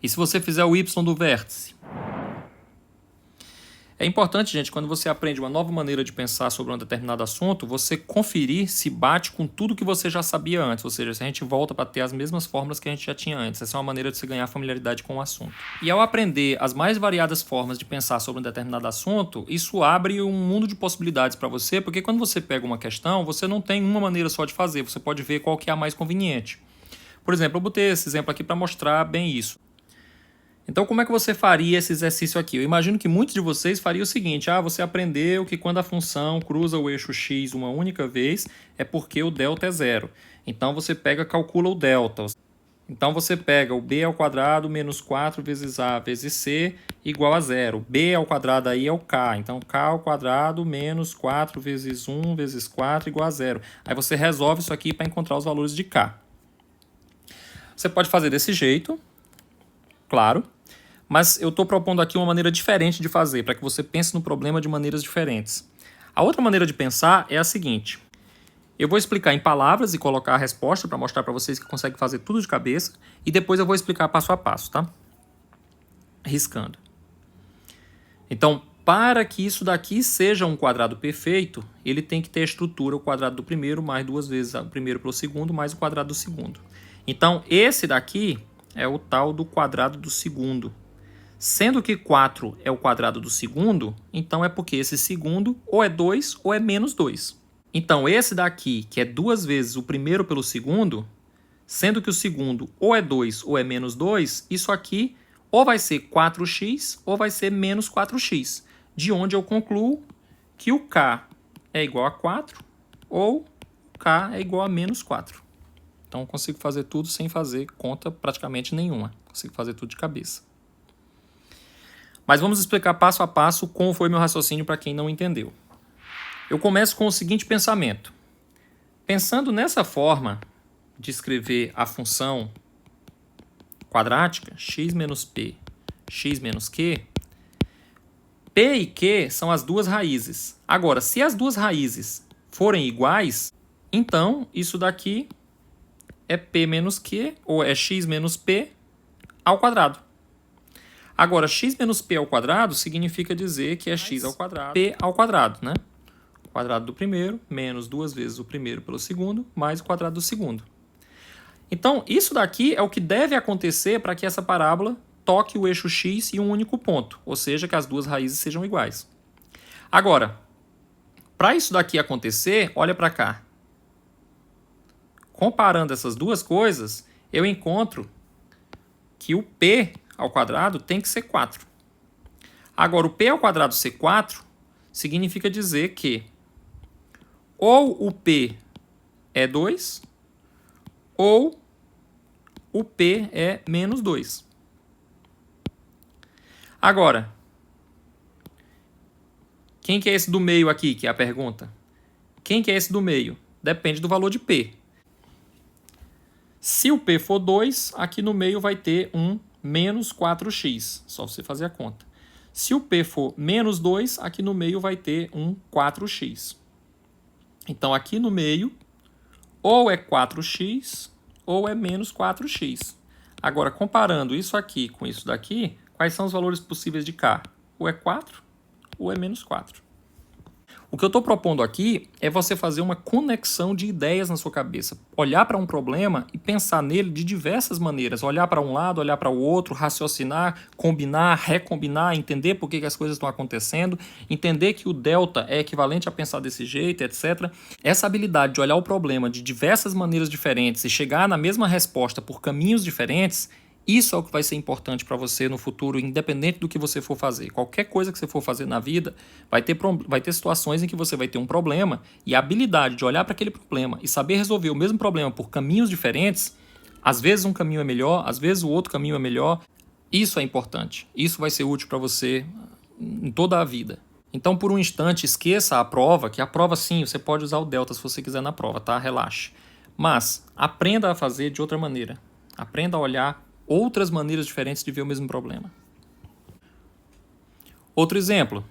E se você fizer o y do vértice? É importante, gente, quando você aprende uma nova maneira de pensar sobre um determinado assunto, você conferir se bate com tudo que você já sabia antes. Ou seja, se a gente volta para ter as mesmas fórmulas que a gente já tinha antes. Essa é uma maneira de você ganhar familiaridade com o assunto. E ao aprender as mais variadas formas de pensar sobre um determinado assunto, isso abre um mundo de possibilidades para você, porque quando você pega uma questão, você não tem uma maneira só de fazer. Você pode ver qual que é a mais conveniente. Por exemplo, eu botei esse exemplo aqui para mostrar bem isso. Então, como é que você faria esse exercício aqui? Eu imagino que muitos de vocês fariam o seguinte. Você aprendeu que quando a função cruza o eixo x uma única vez, é porque o delta é zero. Então, você calcula o delta. Então, você pega o b ao quadrado menos 4 vezes a vezes c igual a zero. b ao quadrado aí é o k. Então, k ao quadrado menos 4 vezes 1 vezes 4 igual a zero. Aí você resolve isso aqui para encontrar os valores de k. Você pode fazer desse jeito, claro. Mas eu estou propondo aqui uma maneira diferente de fazer, para que você pense no problema de maneiras diferentes. A outra maneira de pensar é a seguinte. Eu vou explicar em palavras e colocar a resposta para mostrar para vocês que conseguem fazer tudo de cabeça. E depois eu vou explicar passo a passo, tá? Riscando. Então, para que isso daqui seja um quadrado perfeito, ele tem que ter a estrutura o quadrado do primeiro mais 2 vezes o primeiro pelo segundo mais o quadrado do segundo. Então, esse daqui é o tal do quadrado do segundo. Sendo que 4 é o quadrado do segundo, então é porque esse segundo ou é 2 ou é menos 2. Então, esse daqui, que é 2 vezes o primeiro pelo segundo, sendo que o segundo ou é 2 ou é menos 2, isso aqui ou vai ser 4x ou vai ser menos 4x, de onde eu concluo que o k é igual a 4 ou o k é igual a menos 4. Então, eu consigo fazer tudo sem fazer conta praticamente nenhuma. Consigo fazer tudo de cabeça. Mas vamos explicar passo a passo como foi meu raciocínio para quem não entendeu. Eu começo com o seguinte pensamento. Pensando nessa forma de escrever a função quadrática, x menos p, x menos q, p e q são as duas raízes. Agora, se as duas raízes forem iguais, então isso daqui é p menos q, ou é x menos p ao quadrado. Agora, x menos p ao quadrado significa dizer que é x ao quadrado, p ao quadrado, né? O quadrado do primeiro, menos 2 vezes o primeiro pelo segundo, mais o quadrado do segundo. Então, isso daqui é o que deve acontecer para que essa parábola toque o eixo x em um único ponto, ou seja, que as duas raízes sejam iguais. Agora, para isso daqui acontecer, olha para cá. Comparando essas duas coisas, eu encontro que o p ao quadrado tem que ser 4. Agora, o p ao quadrado ser 4 significa dizer que ou o p é 2 ou o p é menos 2. Agora, quem que é esse do meio aqui, que é a pergunta? Quem que é esse do meio? Depende do valor de p. Se o p for 2, aqui no meio vai ter um menos 4x, só você fazer a conta. Se o p for menos 2, aqui no meio vai ter um 4x. Então, aqui no meio, ou é 4x ou é menos 4x. Agora, comparando isso aqui com isso daqui, quais são os valores possíveis de k? Ou é 4 ou é menos 4. O que eu estou propondo aqui é você fazer uma conexão de ideias na sua cabeça. Olhar para um problema e pensar nele de diversas maneiras. Olhar para um lado, olhar para o outro, raciocinar, combinar, recombinar, entender por que as coisas estão acontecendo, entender que o delta é equivalente a pensar desse jeito, etc. Essa habilidade de olhar o problema de diversas maneiras diferentes e chegar na mesma resposta por caminhos diferentes, isso é o que vai ser importante para você no futuro, independente do que você for fazer. Qualquer coisa que você for fazer na vida, vai ter situações em que você vai ter um problema e a habilidade de olhar para aquele problema e saber resolver o mesmo problema por caminhos diferentes, às vezes um caminho é melhor, às vezes o outro caminho é melhor, isso é importante. Isso vai ser útil para você em toda a vida. Então, por um instante, esqueça a prova, que a prova sim, você pode usar o delta se você quiser na prova, tá? Relaxe. Mas aprenda a fazer de outra maneira. Aprenda a olhar outras maneiras diferentes de ver o mesmo problema. Outro exemplo.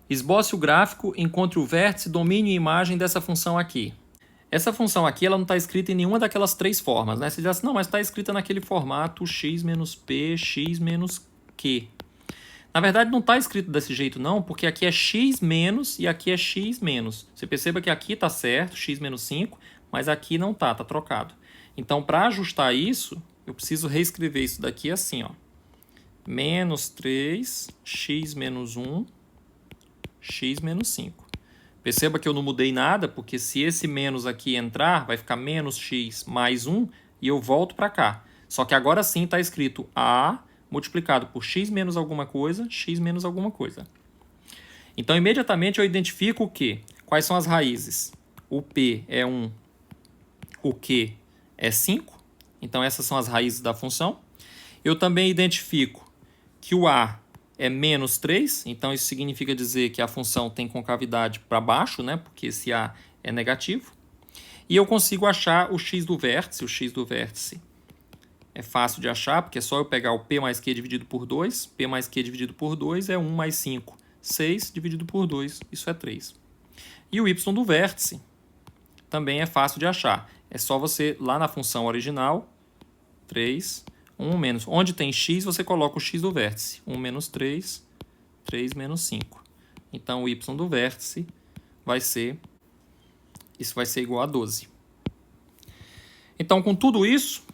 Esboce o gráfico, encontre o vértice, domine a imagem dessa função aqui. Essa função aqui ela não está escrita em nenhuma daquelas três formas, né? Você diz assim, não, mas está escrita naquele formato x menos p, x menos q. Na verdade, não está escrito desse jeito não, porque aqui é x menos e aqui é x menos. Você perceba que aqui está certo, x menos 5, mas aqui não está, está trocado. Então, para ajustar isso, eu preciso reescrever isso daqui assim, ó. Menos 3, x menos 1, x menos 5. Perceba que eu não mudei nada, porque se esse menos aqui entrar, vai ficar menos x mais 1 e eu volto para cá. Só que agora sim está escrito a multiplicado por x menos alguma coisa, x menos alguma coisa. Então, imediatamente eu identifico o quê? Quais são as raízes? O p é 1, o q é 5. Então, essas são as raízes da função. Eu também identifico que o a é menos 3. Então, isso significa dizer que a função tem concavidade para baixo, né? Porque esse a é negativo. E eu consigo achar o x do vértice. O x do vértice é fácil de achar, porque é só eu pegar o p mais q dividido por 2. P mais q dividido por 2 é 1 mais 5. 6 dividido por 2, isso é 3. E o y do vértice também é fácil de achar. É só você, lá na função original, 3, 1 menos. Onde tem x, você coloca o x do vértice. 1 menos 3, 3 menos 5. Então, o y do vértice vai ser... Isso vai ser igual a 12. Então, com tudo isso,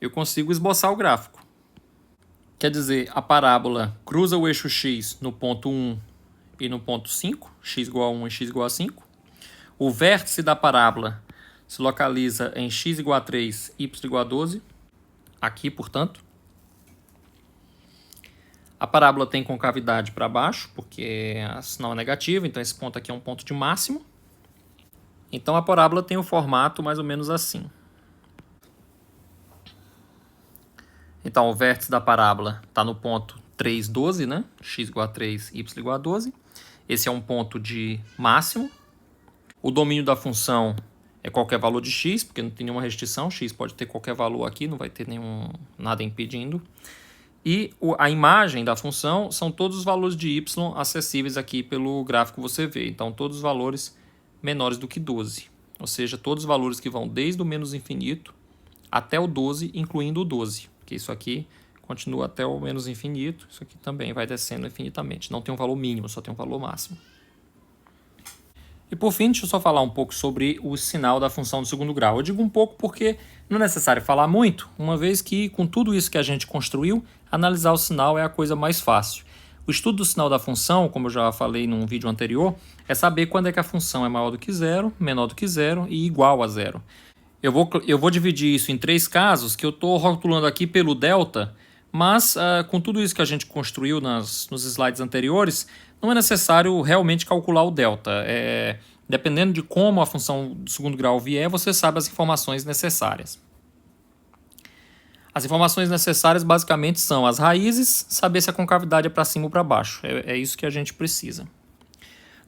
eu consigo esboçar o gráfico. Quer dizer, a parábola cruza o eixo x no ponto 1 e no ponto 5, x igual a 1 e x igual a 5. O vértice da parábola se localiza em x igual a 3, y igual a 12. Aqui, portanto. A parábola tem concavidade para baixo, porque a sinal é negativo, então esse ponto aqui é um ponto de máximo. Então a parábola tem o formato mais ou menos assim. Então o vértice da parábola está no ponto 3, 12, né? X igual a 3, y igual a 12. Esse é um ponto de máximo. O domínio da função é qualquer valor de x, porque não tem nenhuma restrição. X pode ter qualquer valor aqui, não vai ter nada impedindo. E a imagem da função são todos os valores de y acessíveis aqui pelo gráfico que você vê. Então, todos os valores menores do que 12. Ou seja, todos os valores que vão desde o menos infinito até o 12, incluindo o 12. Porque isso aqui continua até o menos infinito. Isso aqui também vai descendo infinitamente. Não tem um valor mínimo, só tem um valor máximo. E por fim, deixa eu só falar um pouco sobre o sinal da função do segundo grau. Eu digo um pouco porque não é necessário falar muito, uma vez que com tudo isso que a gente construiu, analisar o sinal é a coisa mais fácil. O estudo do sinal da função, como eu já falei num vídeo anterior, é saber quando é que a função é maior do que zero, menor do que zero e igual a zero. Eu vou dividir isso em 3 casos que eu estou rotulando aqui pelo delta, mas com tudo isso que a gente construiu nos slides anteriores, não é necessário realmente calcular o delta. Dependendo de como a função do segundo grau vier, você sabe as informações necessárias. As informações necessárias basicamente são as raízes, saber se a concavidade é para cima ou para baixo. É isso que a gente precisa.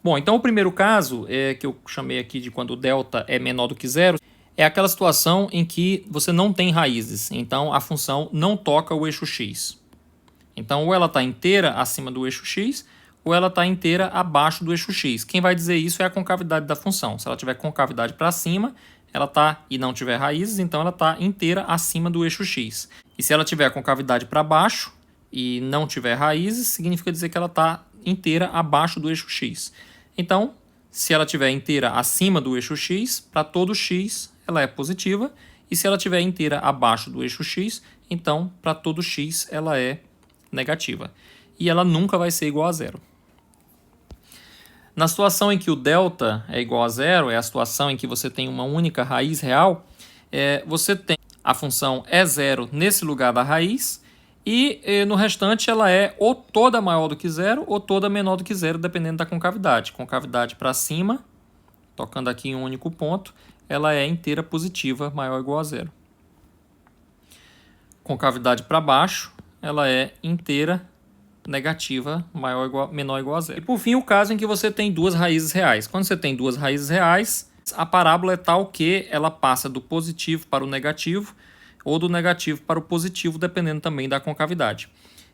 Bom, então o primeiro caso, que eu chamei aqui de quando o delta é menor do que zero, é aquela situação em que você não tem raízes. Então a função não toca o eixo x. Então ou ela está inteira acima do eixo x, ou ela está inteira abaixo do eixo x. Quem vai dizer isso é a concavidade da função. Se ela tiver concavidade para cima, ela tá, e não tiver raízes, então ela está inteira acima do eixo x. E se ela tiver concavidade para baixo e não tiver raízes, significa dizer que ela está inteira abaixo do eixo x. Então, se ela tiver inteira acima do eixo x, para todo x ela é positiva. E se ela tiver inteira abaixo do eixo x, então para todo x ela é negativa. E ela nunca vai ser igual a zero. Na situação em que o delta é igual a zero, é a situação em que você tem uma única raiz real, você tem a função é zero nesse lugar da raiz e no restante ela é ou toda maior do que zero ou toda menor do que zero, dependendo da concavidade. Concavidade para cima, tocando aqui em um único ponto, ela é inteira positiva maior ou igual a zero. Concavidade para baixo, ela é inteira negativa menor ou igual a zero. E por fim, o caso em que você tem duas raízes reais. Quando você tem duas raízes reais, a parábola é tal que ela passa do positivo para o negativo ou do negativo para o positivo, dependendo também da concavidade.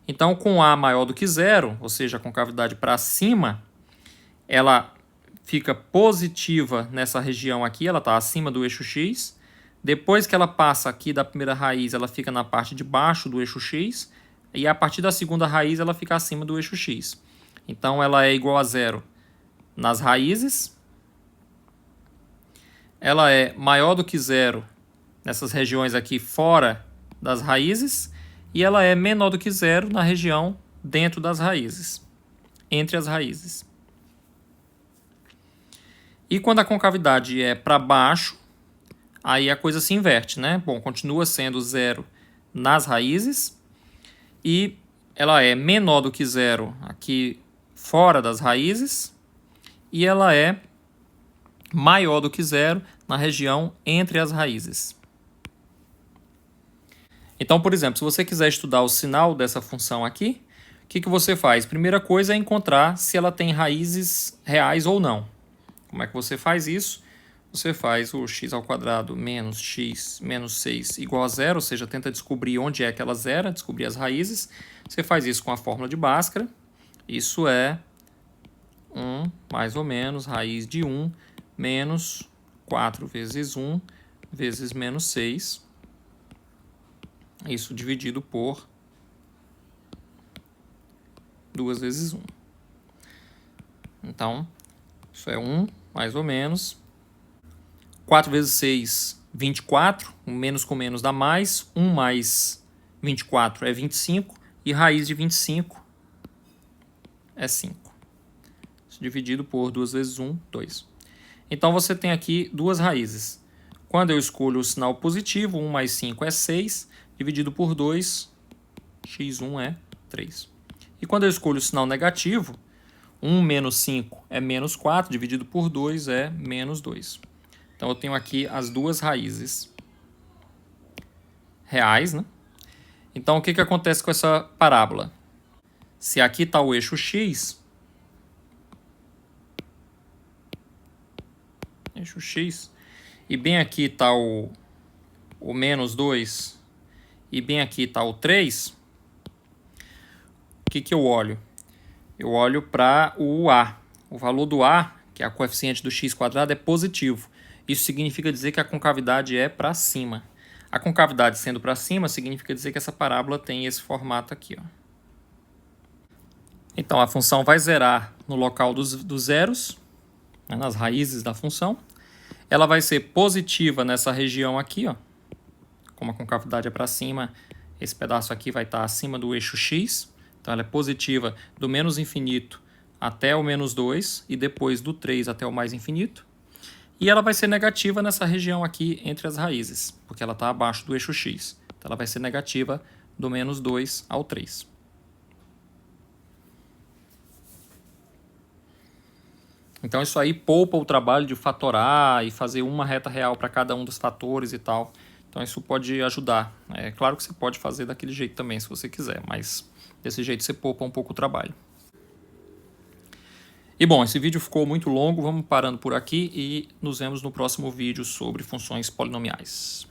Então, com A maior do que zero, ou seja, a concavidade para cima, ela fica positiva nessa região aqui, ela está acima do eixo x. Depois que ela passa aqui da primeira raiz, ela fica na parte de baixo do eixo x. E a partir da segunda raiz, ela fica acima do eixo x. Então, ela é igual a zero nas raízes. Ela é maior do que zero nessas regiões aqui fora das raízes. E ela é menor do que zero na região dentro das raízes, entre as raízes. E quando a concavidade é para baixo, aí a coisa se inverte, né? Bom, continua sendo zero nas raízes e ela é menor do que zero aqui fora das raízes e ela é maior do que zero na região entre as raízes. Então, por exemplo, se você quiser estudar o sinal dessa função aqui, o que você faz? Primeira coisa é encontrar se ela tem raízes reais ou não. Como é que você faz isso? Você faz o x² menos x menos 6 igual a zero, ou seja, tenta descobrir onde é que ela zera, descobrir as raízes. Você faz isso com a fórmula de Bhaskara. Isso é 1 mais ou menos raiz de 1 menos 4 vezes 1 vezes menos 6. Isso dividido por 2 vezes 1. Então, isso é 1 mais ou menos. 4 vezes 6, 24. Um menos com menos dá mais. 1 mais 24 é 25. E raiz de 25 é 5. Isso dividido por 2 vezes 1, 2. Então, você tem aqui duas raízes. Quando eu escolho o sinal positivo, 1 mais 5 é 6. Dividido por 2, x1 é 3. E quando eu escolho o sinal negativo, 1 menos 5 é menos 4, dividido por 2 é menos 2. Então, eu tenho aqui as duas raízes reais, né? Então, o que acontece com essa parábola? Se aqui está o eixo x, e bem aqui está o menos 2, e bem aqui está o 3, o que eu olho? Eu olho para o A. O valor do A, que é a coeficiente do x², é positivo. Isso significa dizer que a concavidade é para cima. A concavidade sendo para cima, significa dizer que essa parábola tem esse formato aqui, ó. Então, a função vai zerar no local dos zeros, né, nas raízes da função. Ela vai ser positiva nessa região aqui, ó. Como a concavidade é para cima, esse pedaço aqui vai estar acima do eixo x. Então, ela é positiva do menos infinito até o menos 2 e depois do 3 até o mais infinito. E ela vai ser negativa nessa região aqui entre as raízes, porque ela está abaixo do eixo x. Então, ela vai ser negativa do menos 2 ao 3. Então, isso aí poupa o trabalho de fatorar e fazer uma reta real para cada um dos fatores e tal. Então, isso pode ajudar. É claro que você pode fazer daquele jeito também, se você quiser, mas desse jeito você poupa um pouco o trabalho. E bom, esse vídeo ficou muito longo, vamos parando por aqui e nos vemos no próximo vídeo sobre funções polinomiais.